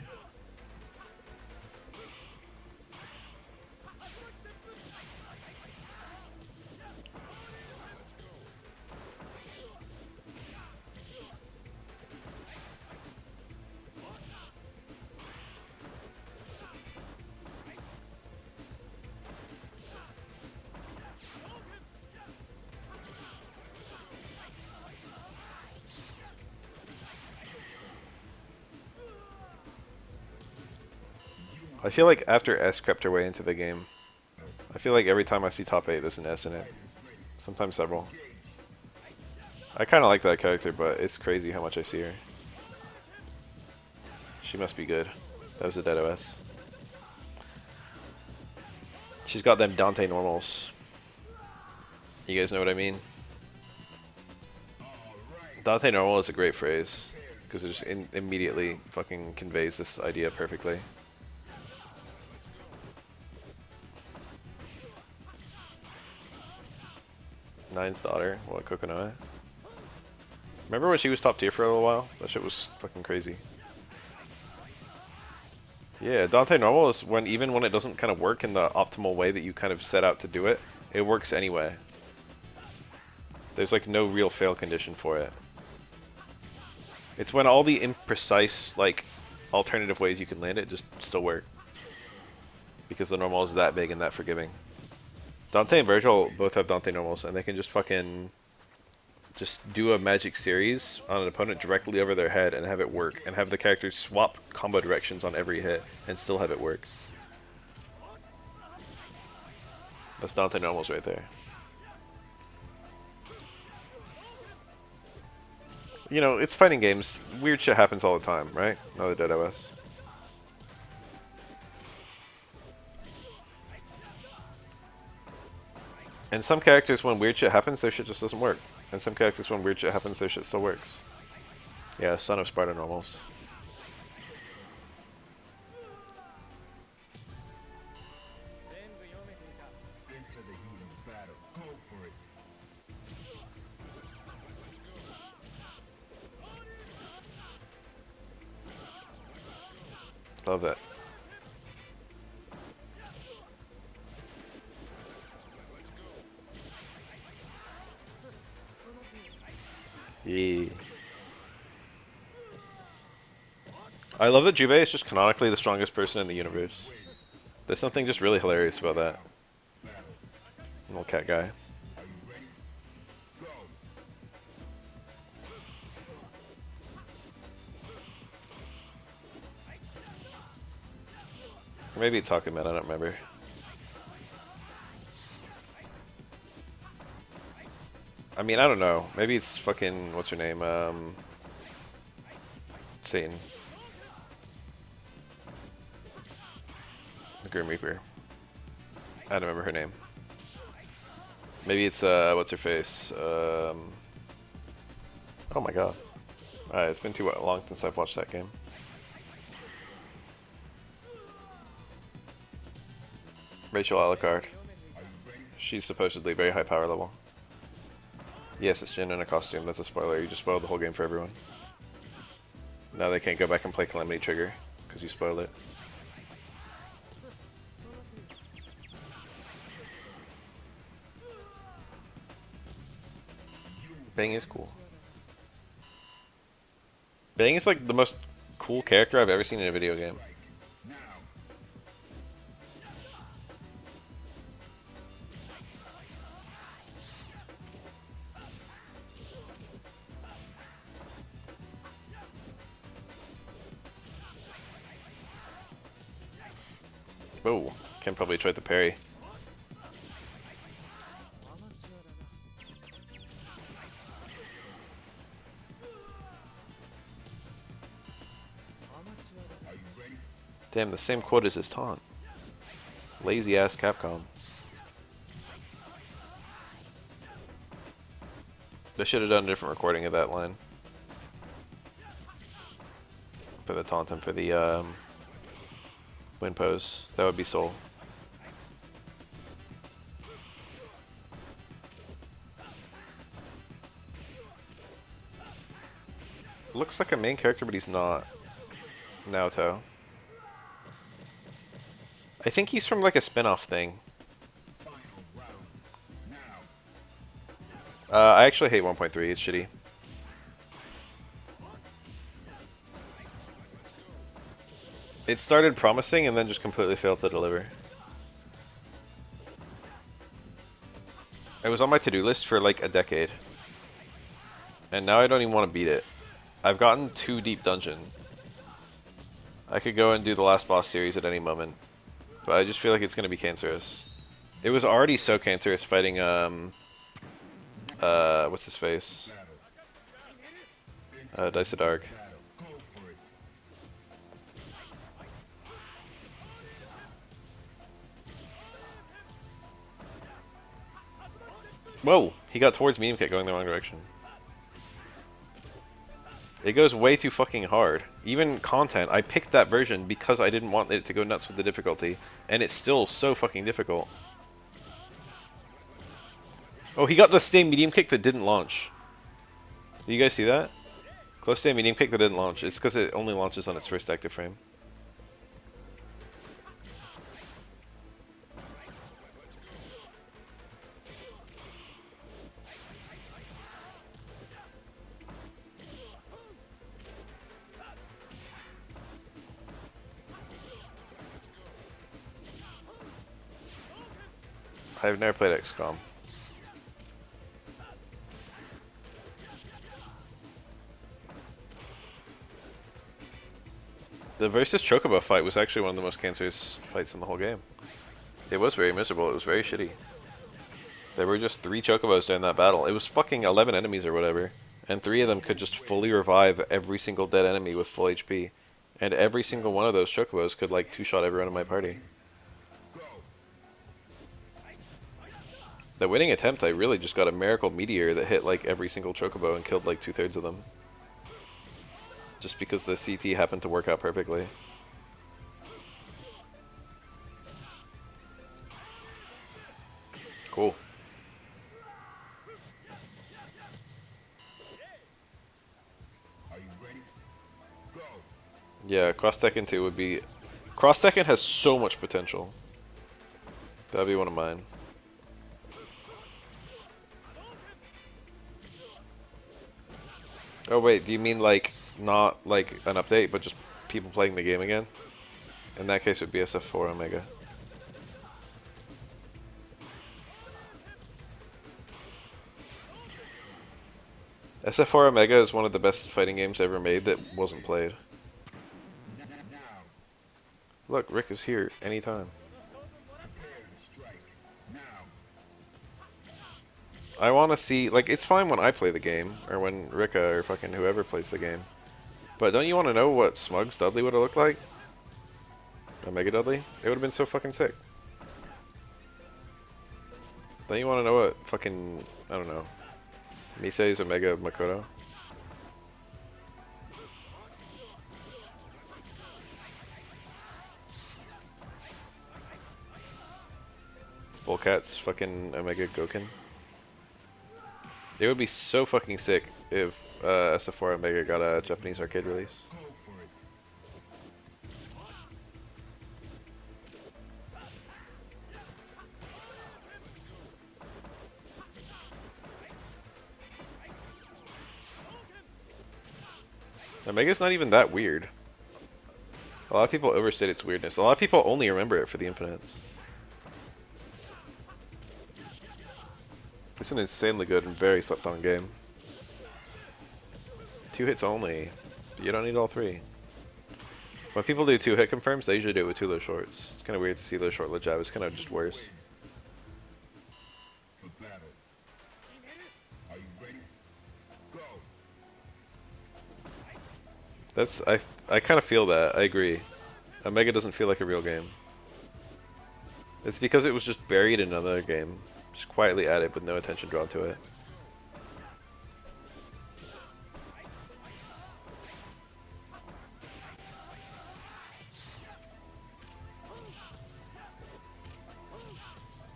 I feel like after S crept her way into the game, I feel like every time I see top 8 there's an S in it. Sometimes several. I kinda like that character, but it's crazy how much I see her. She must be good. That was a dead OS. She's got them Dante normals. You guys know what I mean? Dante normal is a great phrase, because it just immediately fucking conveys this idea perfectly. Nine's daughter, what, Kokonoe? Remember when she was top tier for a little while? That shit was fucking crazy. Yeah, Dante normal is when, even when it doesn't kind of work in the optimal way that you kind of set out to do it, it works anyway. There's like no real fail condition for it. It's when all the imprecise, like, alternative ways you can land it just still work. Because the normal is that big and that forgiving. Dante and Virgil both have Dante normals, and they can just fucking just do a magic series on an opponent directly over their head and have it work, and have the characters swap combo directions on every hit and still have it work. That's Dante normals right there. You know, it's fighting games. Weird shit happens all the time, right? Another dead OS. And some characters, when weird shit happens, their shit just doesn't work. And some characters, when weird shit happens, their shit still works. Yeah, Son of Sparta normals. Love that. Yeah. I love that Juve is just canonically the strongest person in the universe. There's something just really hilarious about that. Little cat guy. Or maybe it's Hakumen, I don't remember. I mean, I don't know. Maybe it's fucking, what's her name? Satan. The Grim Reaper. I don't remember her name. Maybe it's, what's her face? Oh my god. Alright, it's been too long since I've watched that game. Rachel Alucard. She's supposedly very high power level. Yes, it's Jin in a costume. That's a spoiler. You just spoiled the whole game for everyone. Now they can't go back and play Calamity Trigger because you spoiled it. Bang is cool. Bang is like the most cool character I've ever seen in a video game. Whoa, can probably try the parry. Damn, the same quote as his taunt. Lazy ass Capcom. They should have done a different recording of that line. For the taunt and for the win pose. That would be Soul. Looks like a main character, but he's not. Naoto. I think he's from like a spin-off thing. I actually hate 1.3, it's shitty. It started promising and then just completely failed to deliver. It was on my to-do list for like a decade. And now I don't even want to beat it. I've gotten too deep dungeon. I could go and do the last boss series at any moment. But I just feel like it's going to be cancerous. It was already so cancerous fighting, what's his face? Dice of Dark. Whoa! He got towards medium kick going the wrong direction. It goes way too fucking hard. Even content, I picked that version because I didn't want it to go nuts with the difficulty. And it's still so fucking difficult. Oh, he got the stay medium kick that didn't launch. Did you guys see that? Close stay medium kick that didn't launch. It's because it only launches on its first active frame. I've never played XCOM. The versus Chocobo fight was actually one of the most cancerous fights in the whole game. It was very miserable. It was very shitty. There were just 3 Chocobos during that battle. It was fucking 11 enemies or whatever. And 3 of them could just fully revive every single dead enemy with full HP. And every single one of those Chocobos could like 2-shot everyone in my party. The winning attempt, I really just got a miracle meteor that hit like every single Chocobo and killed like 2/3 of them. Just because the CT happened to work out perfectly. Cool. Yeah, Cross Tekken 2 would be... Cross Tekken has so much potential. That'd be one of mine. Oh wait, do you mean like, not like an update, but just people playing the game again? In that case it would be SF4 Omega. SF4 Omega is one of the best fighting games ever made that wasn't played. Look, Rick is here anytime. I want to see, like, it's fine when I play the game, or when Ricka or fucking whoever plays the game. But don't you want to know what Smugs Dudley would have looked like? Omega Dudley? It would have been so fucking sick. Don't you want to know what fucking, I don't know, Misei's Omega Makoto? Volcat's fucking Omega Goken. It would be so fucking sick if SF4 Omega got a Japanese arcade release. Omega's not even that weird. A lot of people overstate its weirdness. A lot of people only remember it for the infinites. It's an insanely good and very slept on game. 2 hits only. You don't need all 3. When people do 2 hit confirms, they usually do it with 2 low shorts. It's kind of weird to see low short low jab. It's kind of just worse. That's I kind of feel that. I agree. Omega doesn't feel like a real game. It's because it was just buried in another game, just quietly added with no attention drawn to it.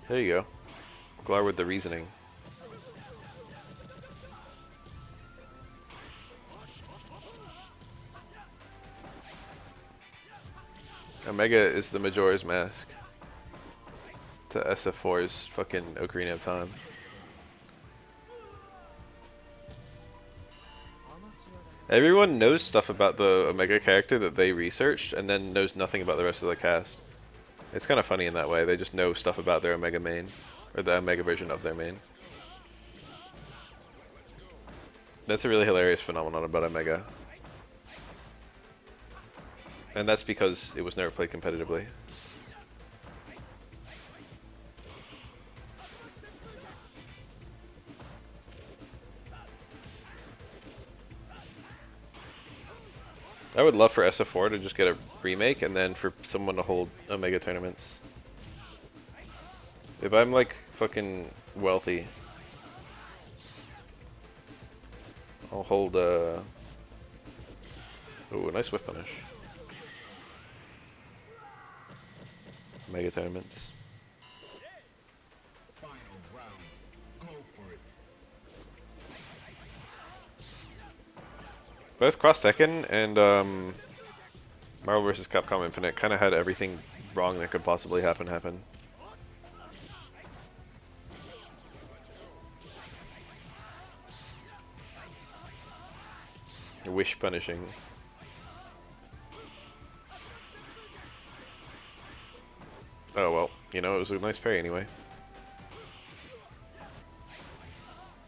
There you go. Glar with the reasoning. Omega is the Majora's Mask to SF4's fucking Ocarina of Time. Everyone knows stuff about the Omega character that they researched and then knows nothing about the rest of the cast. It's kind of funny in that way. They just know stuff about their Omega main, or the Omega version of their main. That's a really hilarious phenomenon about Omega. And that's because it was never played competitively. I would love for SF4 to just get a remake and then for someone to hold Omega tournaments. If I'm like fucking wealthy, I'll hold ooh, a nice whiff punish. Omega tournaments. Both Cross Tekken and Marvel vs. Capcom Infinite kind of had everything wrong that could possibly happen. Wish punishing. Oh well, you know, it was a nice parry anyway.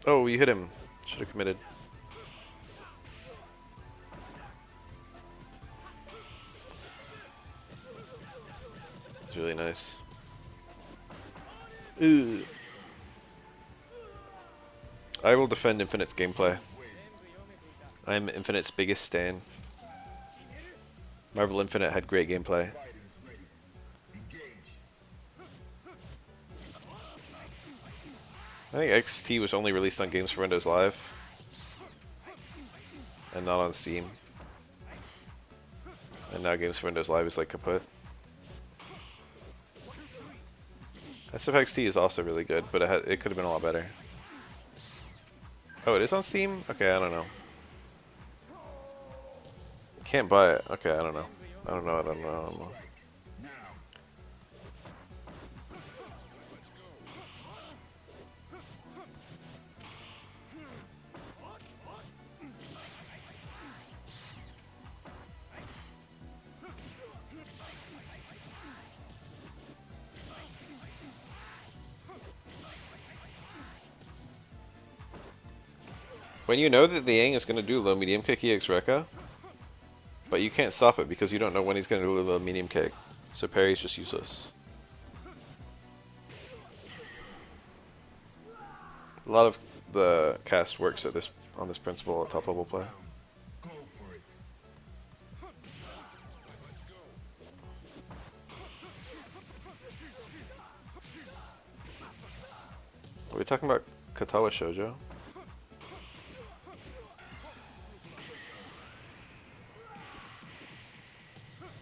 Oh, you hit him. Should have committed. It's really nice. Ooh. I will defend Infinite's gameplay. I am Infinite's biggest stan. Marvel Infinite had great gameplay. I think XT was only released on Games for Windows Live and not on Steam. And now Games for Windows Live is like kaput. SFXT is also really good, but it could have been a lot better. Oh, it is on Steam? Okay, I don't know. Can't buy it. Okay, I don't know. I don't know. When you know that the Yang is going to do low medium kick EX Rekka, but you can't stop it because you don't know when he's going to do a low medium kick, so parry's just useless. A lot of the cast works at on this principle at top level play. Are we talking about Katawa Shoujo?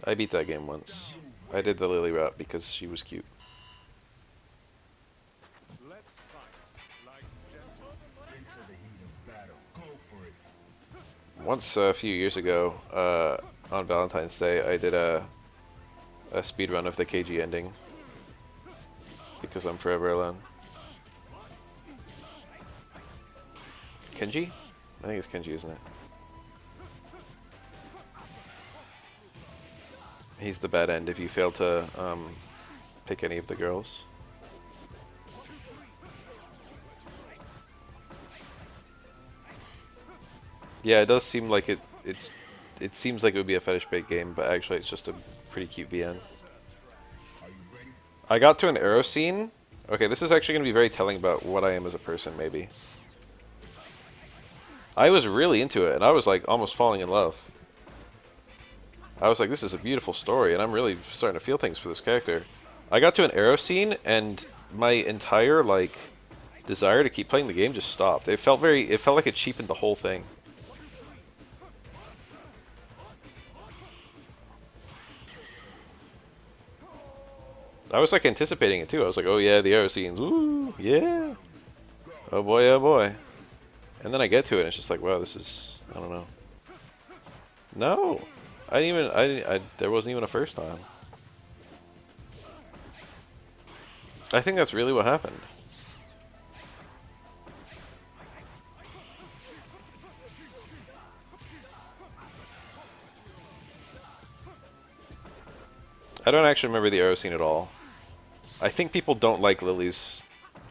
I beat that game once. I did the Lily route because she was cute. Once a few years ago, on Valentine's Day, I did a speed run of the KG ending because I'm forever alone. Kenji? I think it's Kenji, isn't it? He's the bad end if you fail to pick any of the girls. Yeah, it does seem like it seems like it would be a fetish bait game, but actually it's just a pretty cute VN. I got to an arrow scene. Okay, this is actually going to be very telling about what I am as a person, maybe. I was really into it, and I was like almost falling in love. I was like, this is a beautiful story, and I'm really starting to feel things for this character. I got to an arrow scene, and my entire like desire to keep playing the game just stopped. It felt like it cheapened the whole thing. I was like anticipating it too. I was like, oh yeah, the arrow scenes, woo, yeah. Oh boy, oh boy. And then I get to it and it's just like, wow, this is, I don't know. No. There wasn't even a first time. I think that's really what happened. I don't actually remember the arrow scene at all. I think people don't like Lily's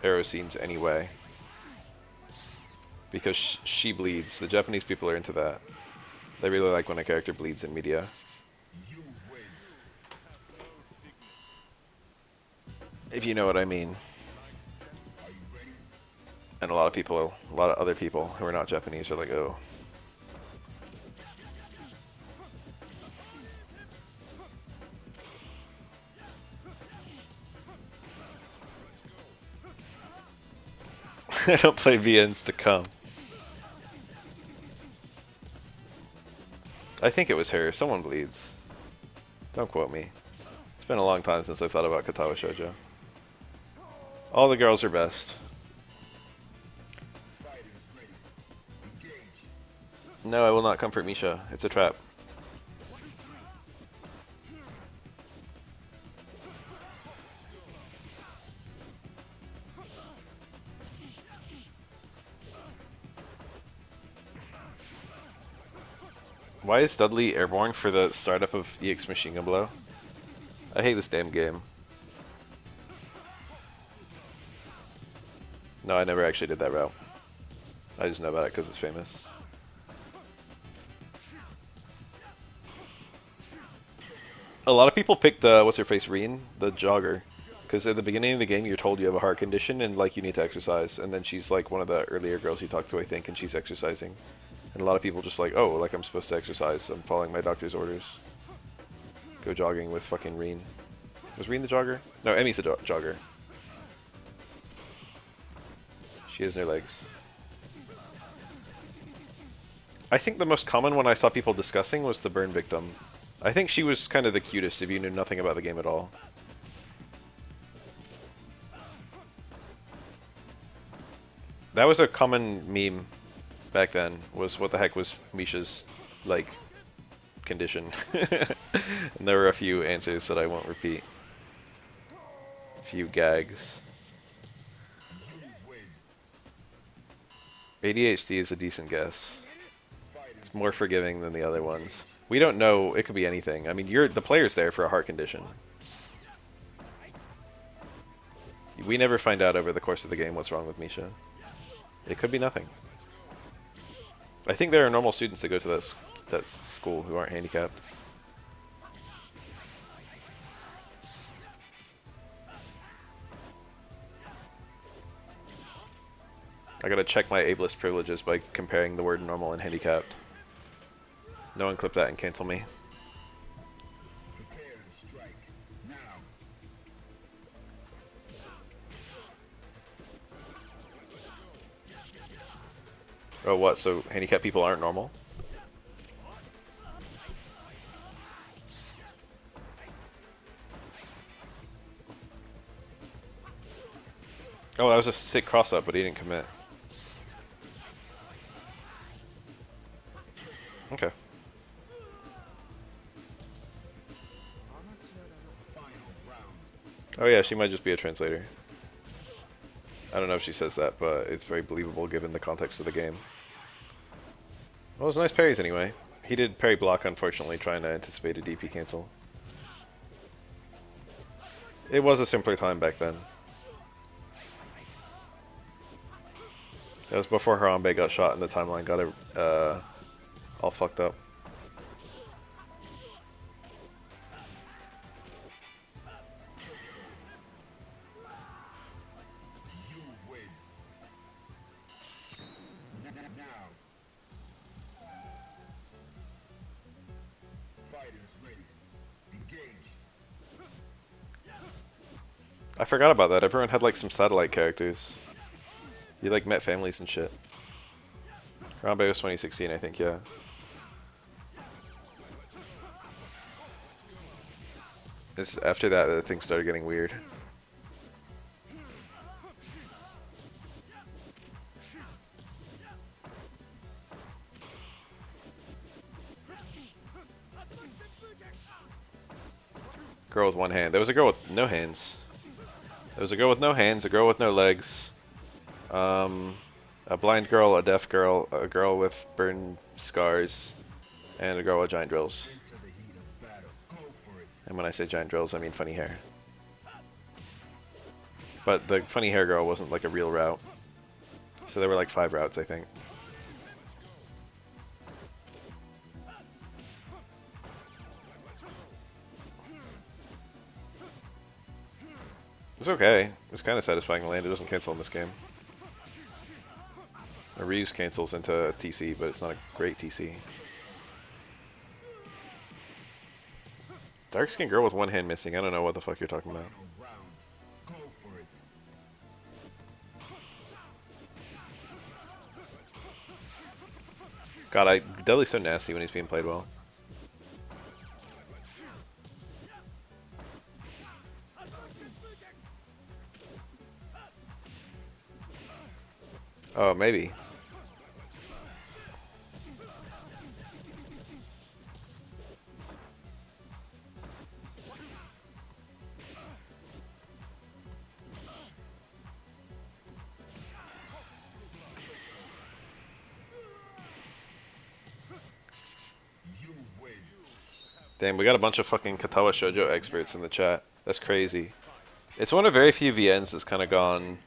arrow scenes anyway. Because she bleeds. The Japanese people are into that. They really like when a character bleeds in media. If you know what I mean. And a lot of other people who are not Japanese are like, oh. I don't play VNs to come. I think it was her. Someone bleeds. Don't quote me. It's been a long time since I've thought about Katawa Shoujo. All the girls are best. No, I will not comfort Misha. It's a trap. Why is Dudley airborne for the startup of EX Machine Gun Blow? I hate this damn game. No, I never actually did that route. I just know about it because it's famous. A lot of people picked, what's-her-face, Reen, the jogger. Because at the beginning of the game, you're told you have a heart condition and, like, you need to exercise. And then she's, like, one of the earlier girls you talked to, I think, and she's exercising. And a lot of people just like, oh, like, I'm supposed to exercise. I'm following my doctor's orders. Go jogging with fucking Reen. Was Reen the jogger? No, Emmy's the jogger. She has no legs. I think the most common one I saw people discussing was the burn victim. I think she was kind of the cutest if you knew nothing about the game at all. That was a common meme back then, was what the heck was Misha's, like, condition. And there were a few answers that I won't repeat. A few gags. ADHD is a decent guess. It's more forgiving than the other ones. We don't know, it could be anything. I mean, the player's there for a heart condition. We never find out over the course of the game what's wrong with Misha. It could be nothing. I think there are normal students that go to that school who aren't handicapped. I gotta check my ableist privileges by comparing the word normal and handicapped. No one clip that and cancel me. Oh, what? So handicapped people aren't normal? Oh, that was a sick cross-up, but he didn't commit. Oh yeah, she might just be a translator. I don't know if she says that, but it's very believable given the context of the game. Well, it was nice parries anyway. He did parry block, unfortunately, trying to anticipate a DP cancel. It was a simpler time back then. That was before Harambe got shot and the timeline got all fucked up. I forgot about that. Everyone had like some satellite characters. You like met families and shit. Harambe was 2016, I think, yeah. It's after that things started getting weird. Girl with one hand. There was a girl with no hands. There was a girl with no hands, a girl with no legs, a blind girl, a deaf girl, a girl with burn scars, and a girl with giant drills. And when I say giant drills, I mean funny hair. But the funny hair girl wasn't like a real route. So there were like 5 routes, I think. It's okay. It's kind of satisfying to land. It doesn't cancel in this game. A Reeves cancels into TC, but it's not a great TC. Dark skin girl with one hand missing. I don't know what the fuck you're talking about. God, Dudley's so nasty when he's being played well. Oh, maybe. Damn, we got a bunch of fucking Katawa Shoujo experts in the chat. That's crazy. It's one of very few VNs that's kind of gone,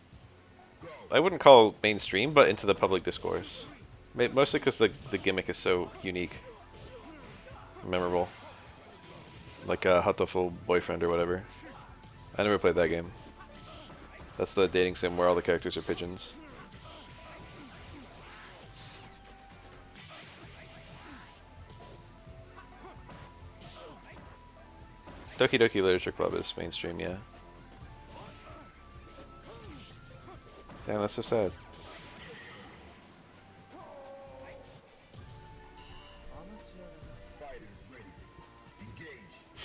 I wouldn't call mainstream, but into the public discourse. Mostly because the gimmick is so unique. Memorable. Like a Hatoful Boyfriend or whatever. I never played that game. That's the dating sim where all the characters are pigeons. Doki Doki Literature Club is mainstream, yeah. Damn, that's so sad.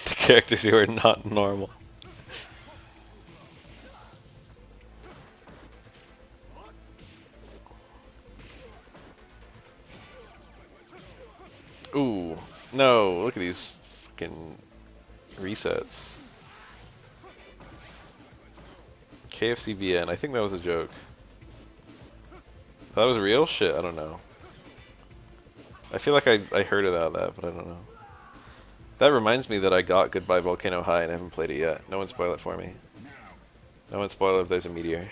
The characters who are not normal. Ooh, no, look at these fucking resets. KFC VN, I think that was a joke. That was real? Shit, I don't know. I feel like I heard about that, but I don't know. That reminds me that I got Goodbye Volcano High and I haven't played it yet. No one spoil it for me. No one spoil it if there's a meteor.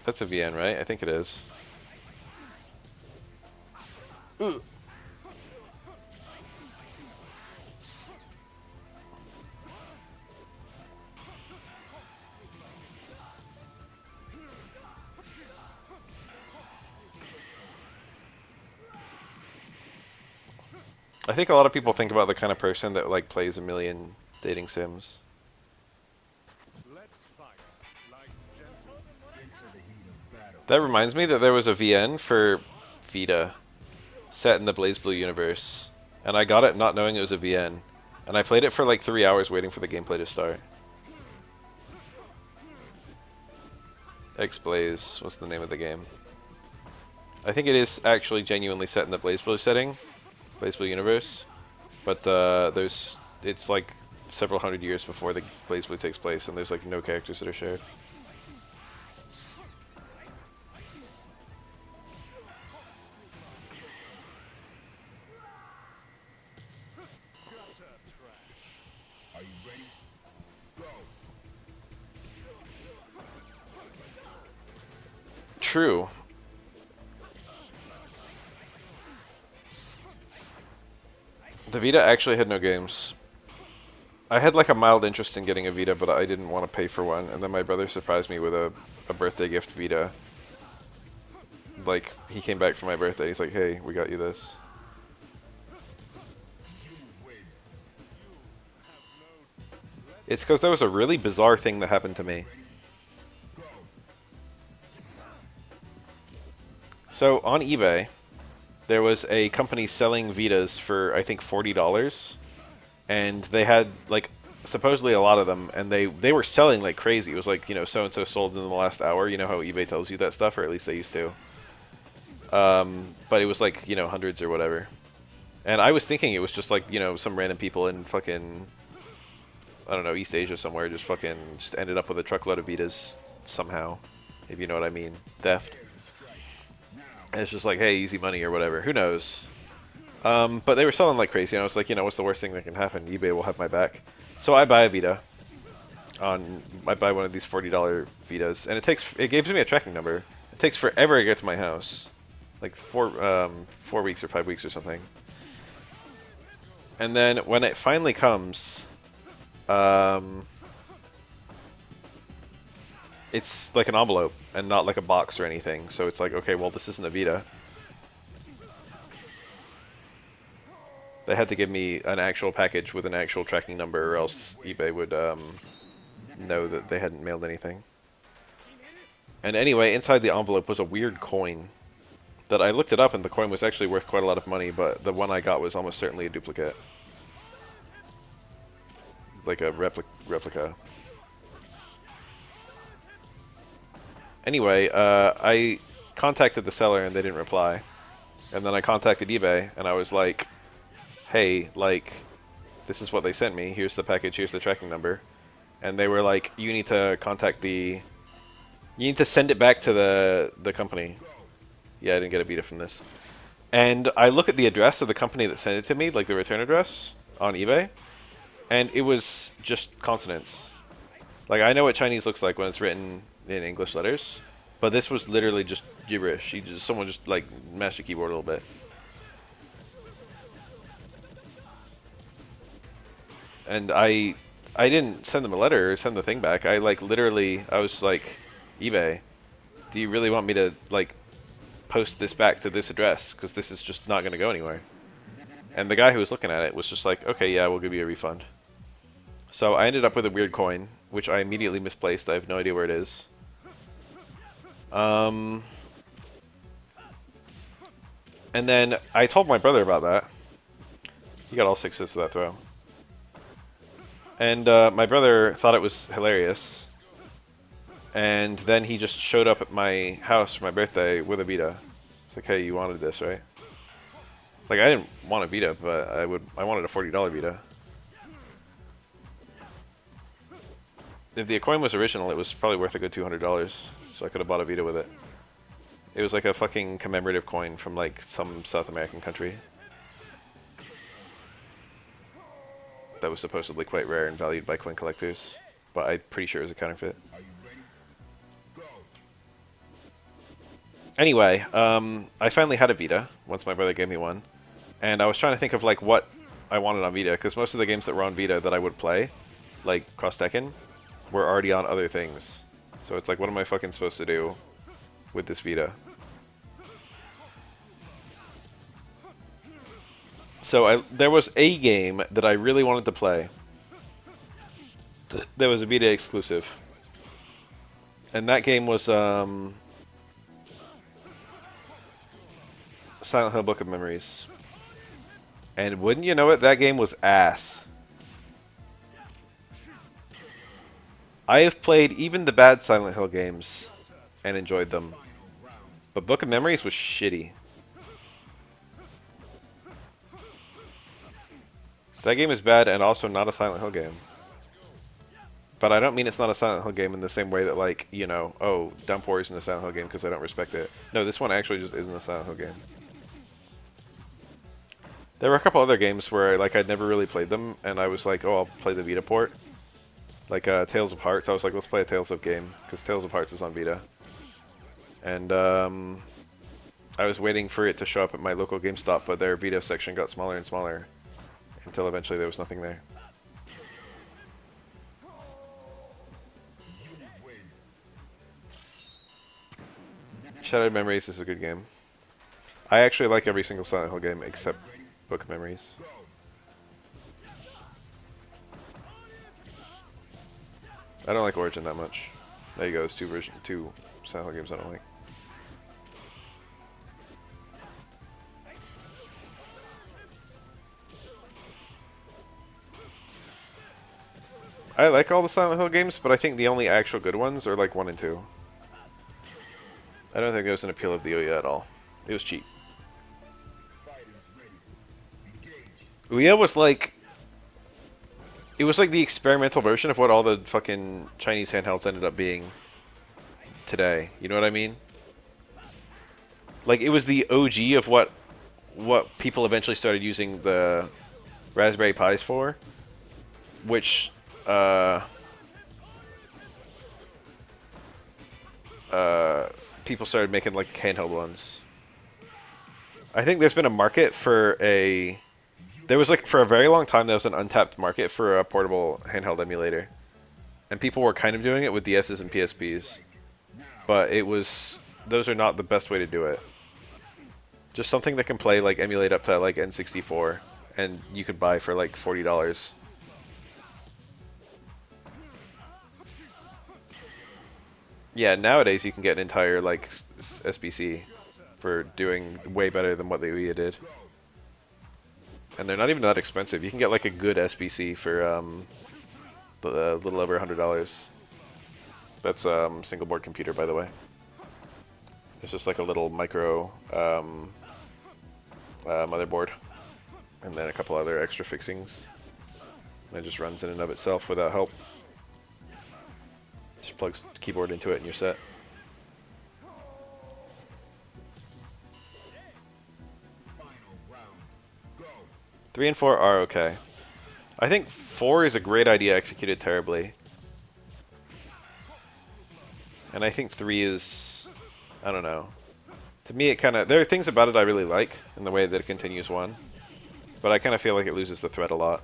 That's a VN, right? I think it is. Ugh. I think a lot of people think about the kind of person that like plays a million dating sims. That reminds me that there was a VN for Vita set in the BlazBlue universe, and I got it not knowing it was a VN, and I played it for like 3 hours waiting for the gameplay to start. X-Blaze was the name of the game. I think it is actually genuinely set in the BlazBlue setting, BlazBlue universe, but it's like several hundred years before the BlazBlue takes place, and there's like no characters that are shared. True. The Vita actually had no games. I had like a mild interest in getting a Vita, but I didn't want to pay for one. And then my brother surprised me with a birthday gift Vita. Like, he came back for my birthday. He's like, hey, we got you this. It's because there was a really bizarre thing that happened to me. So, on eBay, there was a company selling Vitas for, I think, $40. And they had, like, supposedly a lot of them, and they were selling like crazy. It was like, you know, so-and-so sold in the last hour. You know how eBay tells you that stuff, or at least they used to. But it was like, you know, hundreds or whatever. And I was thinking it was just like, you know, some random people in fucking, I don't know, East Asia somewhere just ended up with a truckload of Vitas somehow, if you know what I mean. Theft. And it's just like, hey, easy money or whatever. Who knows? But they were selling like crazy, and I was like, you know, what's the worst thing that can happen? eBay will have my back. So I buy a Vita. I buy one of these $40 Vitas, and it gives me a tracking number. It takes forever to get to my house, like 4 weeks or 5 weeks or something. And then when it finally comes, it's like an envelope and not like a box or anything. So it's like, okay, well, this isn't a Vita. They had to give me an actual package with an actual tracking number, or else eBay would know that they hadn't mailed anything. And anyway, inside the envelope was a weird coin that I looked it up, and the coin was actually worth quite a lot of money, but the one I got was almost certainly a duplicate. Like a replica. Anyway, I contacted the seller and they didn't reply. And then I contacted eBay and I was like, hey, like, this is what they sent me. Here's the package, here's the tracking number. And they were like, you need to send it back to the company. Yeah, I didn't get a Vita from this. And I look at the address of the company that sent it to me, like the return address on eBay, and it was just consonants. Like, I know what Chinese looks like when it's written in English letters, but this was literally just gibberish. Someone just, like, mashed the keyboard a little bit. And I didn't send them a letter or send the thing back. I was like, eBay, do you really want me to, like, post this back to this address? Because this is just not going to go anywhere. And the guy who was looking at it was just like, okay, yeah, we'll give you a refund. So I ended up with a weird coin, which I immediately misplaced. I have no idea where it is. And then I told my brother about that. He got all 6 hits to that throw. And my brother thought it was hilarious. And then he just showed up at my house for my birthday with a Vita. It's like, hey, you wanted this, right? Like, I didn't want a Vita, but I wanted a $40 Vita. If the coin was original, it was probably worth a good $200, so I could have bought a Vita with it. It was like a fucking commemorative coin from like some South American country that was supposedly quite rare and valued by coin collectors, but I'm pretty sure it was a counterfeit. Anyway, I finally had a Vita once my brother gave me one, and I was trying to think of like what I wanted on Vita, because most of the games that were on Vita that I would play, like Cross Tekken, were already on other things. So it's like, what am I fucking supposed to do with this Vita? So there was a game that I really wanted to play. There was a Vita exclusive. And that game was Silent Hill Book of Memories. And wouldn't you know it, that game was ass. I have played even the bad Silent Hill games and enjoyed them. But Book of Memories was shitty. That game is bad and also not a Silent Hill game. But I don't mean it's not a Silent Hill game in the same way that, like, you know, oh, Dump War isn't a Silent Hill game because I don't respect it. No, this one actually just isn't a Silent Hill game. There were a couple other games where, like, I'd never really played them, and I was like, oh, I'll play the Vita port. Like, Tales of Hearts. I was like, let's play a Tales of game, because Tales of Hearts is on Vita. And, I was waiting for it to show up at my local GameStop, but their Vita section got smaller and smaller, until eventually there was nothing there. Shattered Memories is a good game. I actually like every single Silent Hill game except Book of Memories. I don't like Origin that much. There you go, there's two Silent Hill games I don't like. I like all the Silent Hill games, but I think the only actual good ones are like 1 and 2. I don't think there was an appeal of the Ouya at all. It was cheap. Ouya was like... It was like the experimental version of what all the fucking Chinese handhelds ended up being today. You know what I mean? Like, it was the OG of what people eventually started using the Raspberry Pis for, which people started making like handheld ones. I think there's been a market for a... There was like, for a very long time, there was an untapped market for a portable handheld emulator. And people were kind of doing it with DSs and PSPs. But it was... Those are not the best way to do it. Just something that can play, like, emulate up to, like, N64. And you could buy for, like, $40. Yeah, nowadays you can get an entire, like, SBC for doing way better than what the Ouya did. And they're not even that expensive. You can get like a good SBC for a little over $100. That's single board computer, by the way. It's just like a little micro motherboard, and then a couple other extra fixings. And it just runs in and of itself without help. Just plugs the keyboard into it and you're set. Three and 4 are okay. I think 4 is a great idea executed terribly. And I think 3 is... I don't know. To me, it kind of... There are things about it I really like, in the way that it continues 1. But I kind of feel like it loses the thread a lot.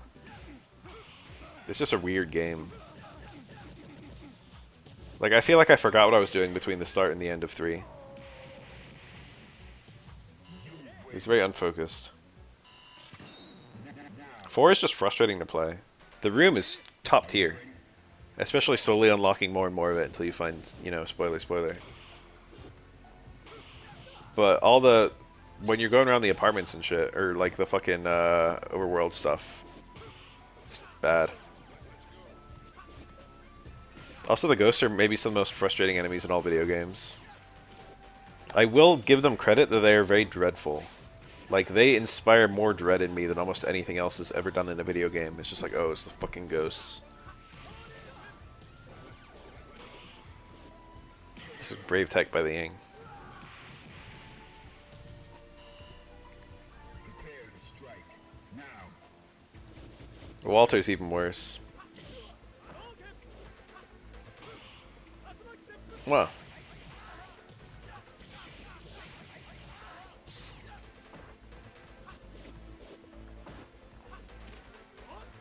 It's just a weird game. Like, I feel like I forgot what I was doing between the start and the end of 3. It's very unfocused. 4 is just frustrating to play. The room is top tier. Especially slowly unlocking more and more of it until you find, you know, spoiler. But all the... When you're going around the apartments and shit, or like the fucking overworld stuff, it's bad. Also, the ghosts are maybe some of the most frustrating enemies in all video games. I will give them credit that they are very dreadful. Like, they inspire more dread in me than almost anything else has ever done in a video game. It's just like, oh, it's the fucking ghosts. This is Brave Tech by the Ying. Walter's even worse. Wow.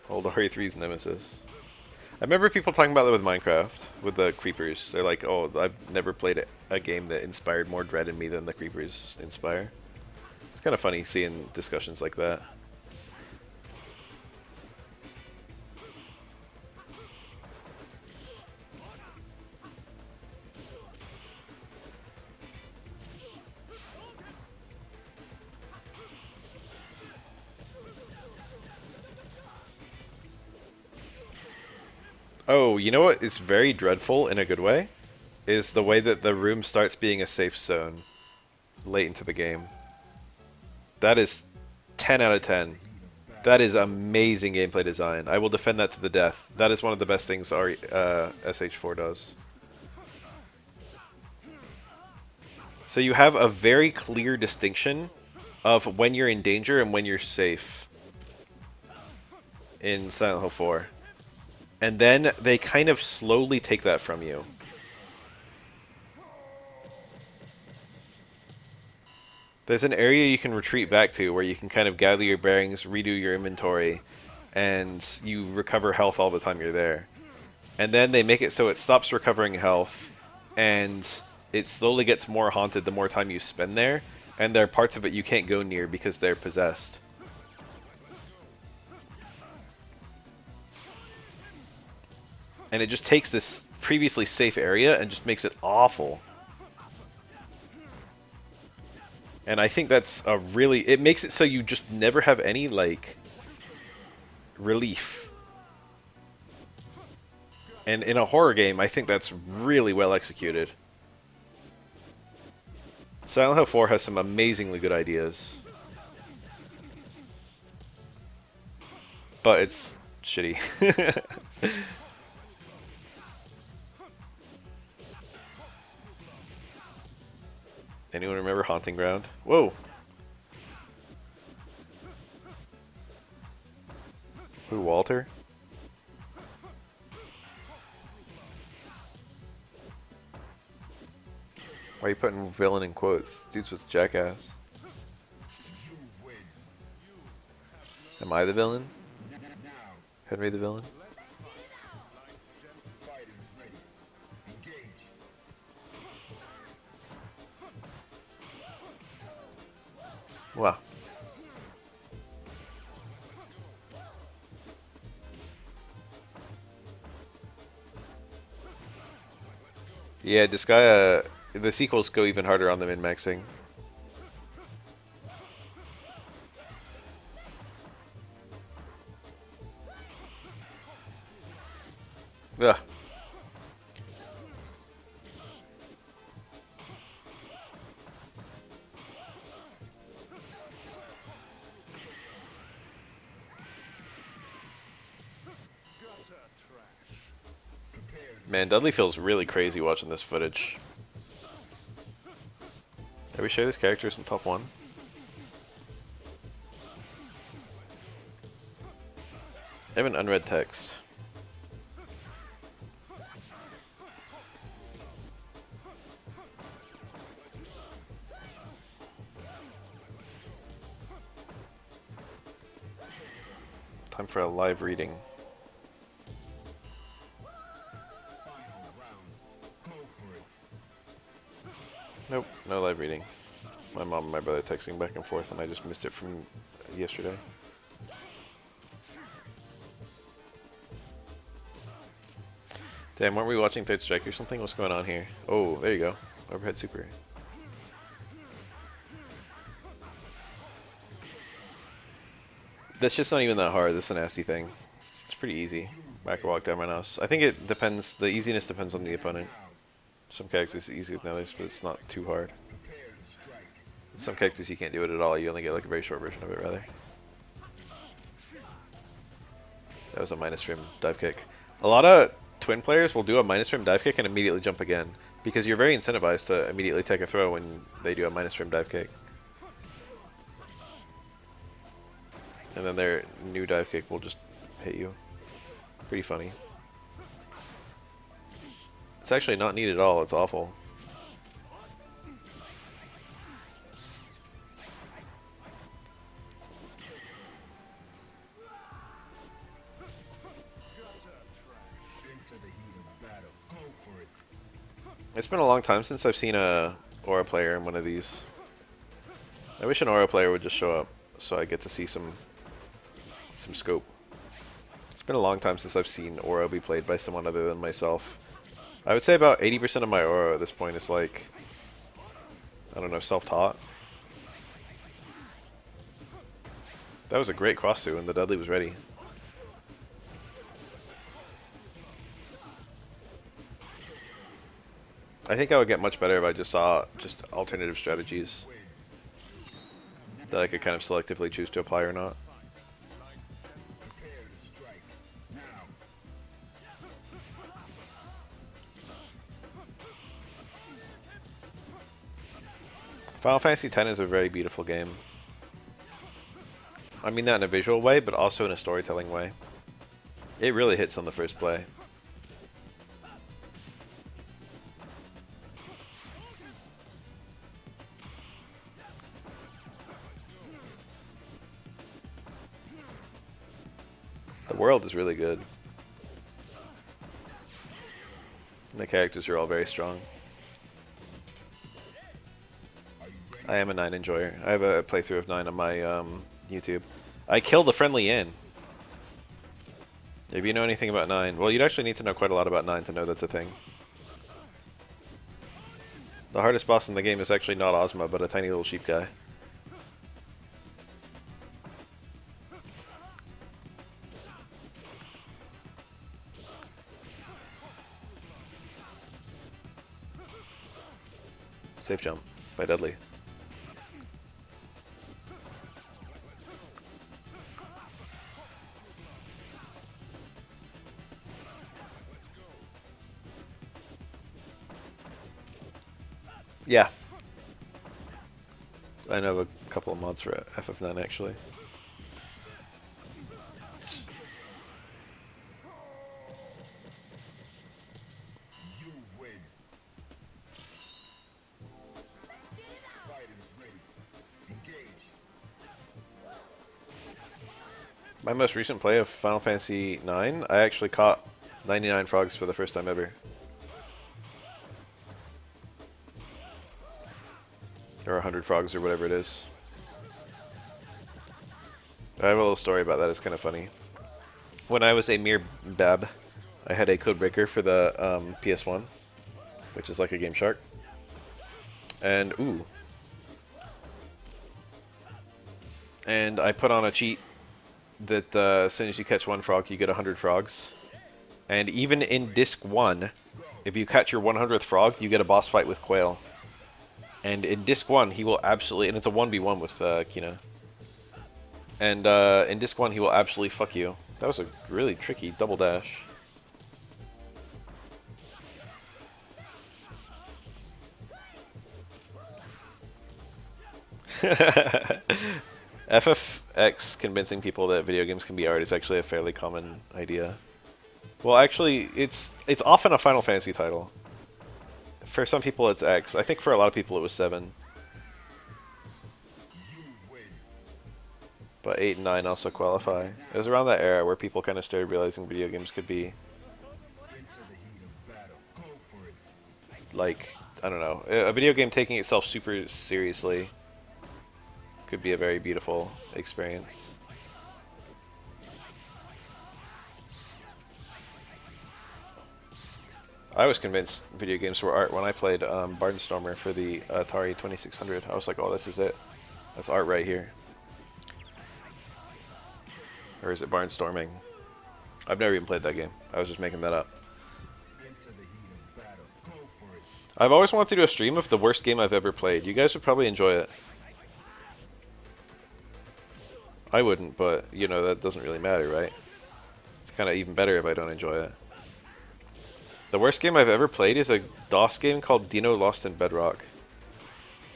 Old RE3's Nemesis. I remember people talking about that with Minecraft, with the creepers. They're like, oh, I've never played a game that inspired more dread in me than the creepers inspire. It's kind of funny seeing discussions like that. Oh, you know what is very dreadful in a good way? Is the way that the room starts being a safe zone late into the game. That is 10 out of 10. That is amazing gameplay design. I will defend that to the death. That is one of the best things our SH4 does. So you have a very clear distinction of when you're in danger and when you're safe in Silent Hill 4. And then they kind of slowly take that from you. There's an area you can retreat back to where you can kind of gather your bearings, redo your inventory, and you recover health all the time you're there. And then they make it so it stops recovering health, and it slowly gets more haunted the more time you spend there, and there are parts of it you can't go near because they're possessed. And it just takes this previously safe area and just makes it awful. And I think that's a really... It makes it so you just never have any, like, relief. And in a horror game, I think that's really well executed. Silent Hill 4 has some amazingly good ideas. But it's shitty. Anyone remember Haunting Ground? Whoa! Who, Walter? Why are you putting villain in quotes? Dude's with jackass. Am I the villain? Henry the villain? Wow. Yeah, Disgaea, the sequels go even harder on the min-maxing. Ugh. Man, Dudley feels really crazy watching this footage. Are we sure this character is in top 1? I have an unread text. Time for a live reading. Nope, no live reading. My mom and my brother texting back and forth, and I just missed it from yesterday. Damn, weren't we watching Third Strike or something? What's going on here? Oh, there you go. Overhead super. That's just not even that hard. That's a nasty thing. It's pretty easy. Back walk down my mouse. I think it depends. The easiness depends on the opponent. Some characters are easier than others, but it's not too hard. Some characters you can't do it at all. You only get like a very short version of it, rather. That was a minus frame dive kick. A lot of twin players will do a minus frame dive kick and immediately jump again, because you're very incentivized to immediately take a throw when they do a minus frame dive kick. And then their new dive kick will just hit you. Pretty funny. It's actually not neat at all. It's awful. It's been a long time since I've seen a Aura player in one of these. I wish an Aura player would just show up so I get to see some scope. It's been a long time since I've seen Aura be played by someone other than myself. I would say about 80% of my Aura at this point is like, I don't know, self-taught. That was a great cross-through and the Dudley was ready. I think I would get much better if I just saw just alternative strategies that I could kind of selectively choose to apply or not. Final Fantasy X is a very beautiful game. I mean that in a visual way, but also in a storytelling way. It really hits on the first play. The world is really good. And the characters are all very strong. I am a 9 enjoyer. I have a playthrough of 9 on my YouTube. I killed the friendly inn. If you know anything about 9, well, you'd actually need to know quite a lot about 9 to know that's a thing. The hardest boss in the game is actually not Ozma, but a tiny little sheep guy. Safe jump by Dudley. Yeah. I know a couple of mods for FF9 actually. My most recent play of Final Fantasy IX, I actually caught 99 frogs for the first time ever. Or 100 frogs or whatever it is. I have a little story about that, it's kind of funny. When I was a mere bab, I had a codebreaker for the PS1, which is like a Game Shark. And, ooh. And I put on a cheat that as soon as you catch 1 frog, you get 100 frogs. And even in Disc 1, if you catch your 100th frog, you get a boss fight with Quail. And in Disc 1, he will absolutely... And it's a 1v1 with Kina. And in Disc 1, he will absolutely fuck you. That was a really tricky double dash. FFX convincing people that video games can be art is actually a fairly common idea. Well, actually, it's often a Final Fantasy title. For some people, it's X. I think for a lot of people, it was 7. But 8 and 9 also qualify. It was around that era where people kind of started realizing video games could be... like, I don't know. A video game taking itself super seriously could be a very beautiful experience. I was convinced video games were art when I played Barnstormer for the Atari 2600. I was like, oh, this is it. That's art right here. Or is it Barnstorming? I've never even played that game. I was just making that up. I've always wanted to do a stream of the worst game I've ever played. You guys would probably enjoy it. I wouldn't, but, you know, that doesn't really matter, right? It's kind of even better if I don't enjoy it. The worst game I've ever played is a DOS game called Dino Lost in Bedrock.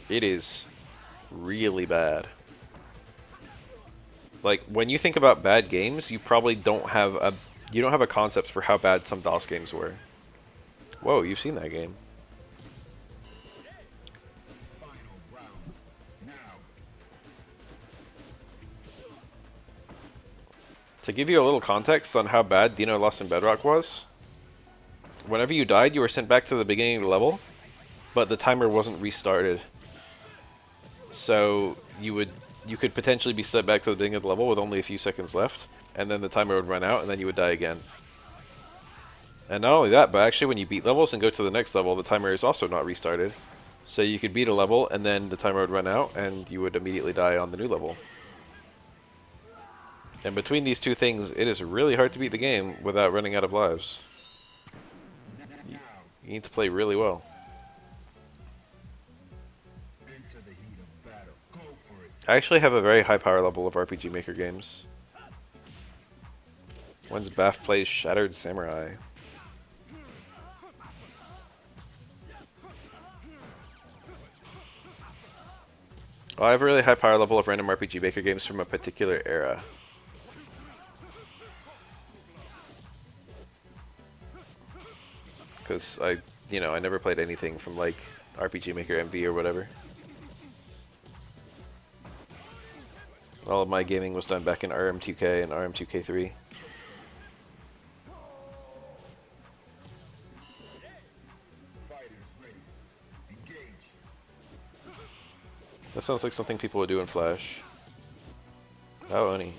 It is really bad. Like, when you think about bad games, you probably don't have a concept for how bad some DOS games were. Whoa, you've seen that game. To give you a little context on how bad Dino Lost in Bedrock was, whenever you died, you were sent back to the beginning of the level, but the timer wasn't restarted. So you could potentially be sent back to the beginning of the level with only a few seconds left, and then the timer would run out, and then you would die again. And not only that, but actually when you beat levels and go to the next level, the timer is also not restarted. So you could beat a level, and then the timer would run out, and you would immediately die on the new level. And between these two things, it is really hard to beat the game without running out of lives. You need to play really well. I actually have a very high power level of RPG Maker games. When's Baff plays Shattered Samurai? I have a really high power level of random RPG Maker games from a particular era. Because I never played anything from like RPG Maker MV or whatever. All of my gaming was done back in RM2K and RM2K3. That sounds like something people would do in Flash. Oh, Oni.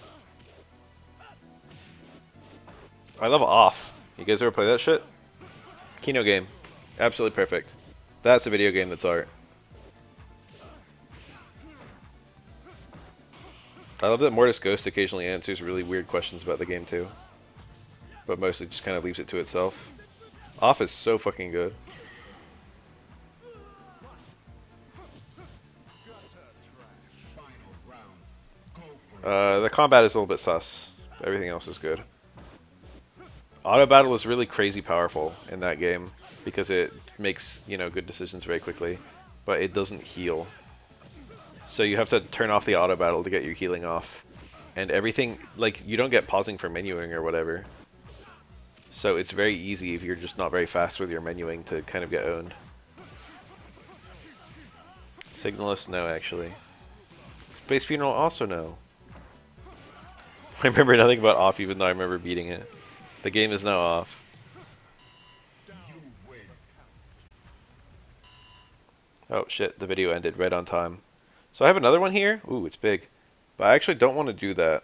I love Off. You guys ever play that shit? Kino game. Absolutely perfect. That's a video game that's art. I love that Mortis Ghost occasionally answers really weird questions about the game too. But mostly just kind of leaves it to itself. Off is so fucking good. The combat is a little bit sus. Everything else is good. Auto battle is really crazy powerful in that game because it makes, good decisions very quickly, but it doesn't heal. So you have to turn off the auto battle to get your healing off. And everything, like, you don't get pausing for menuing or whatever. So it's very easy if you're just not very fast with your menuing to kind of get owned. Signalist, no, actually. Space Funeral, also no. I remember nothing about Off, even though I remember beating it. The game is now off. Oh shit, the video ended right on time. So I have another one here. Ooh, it's big. But I actually don't want to do that.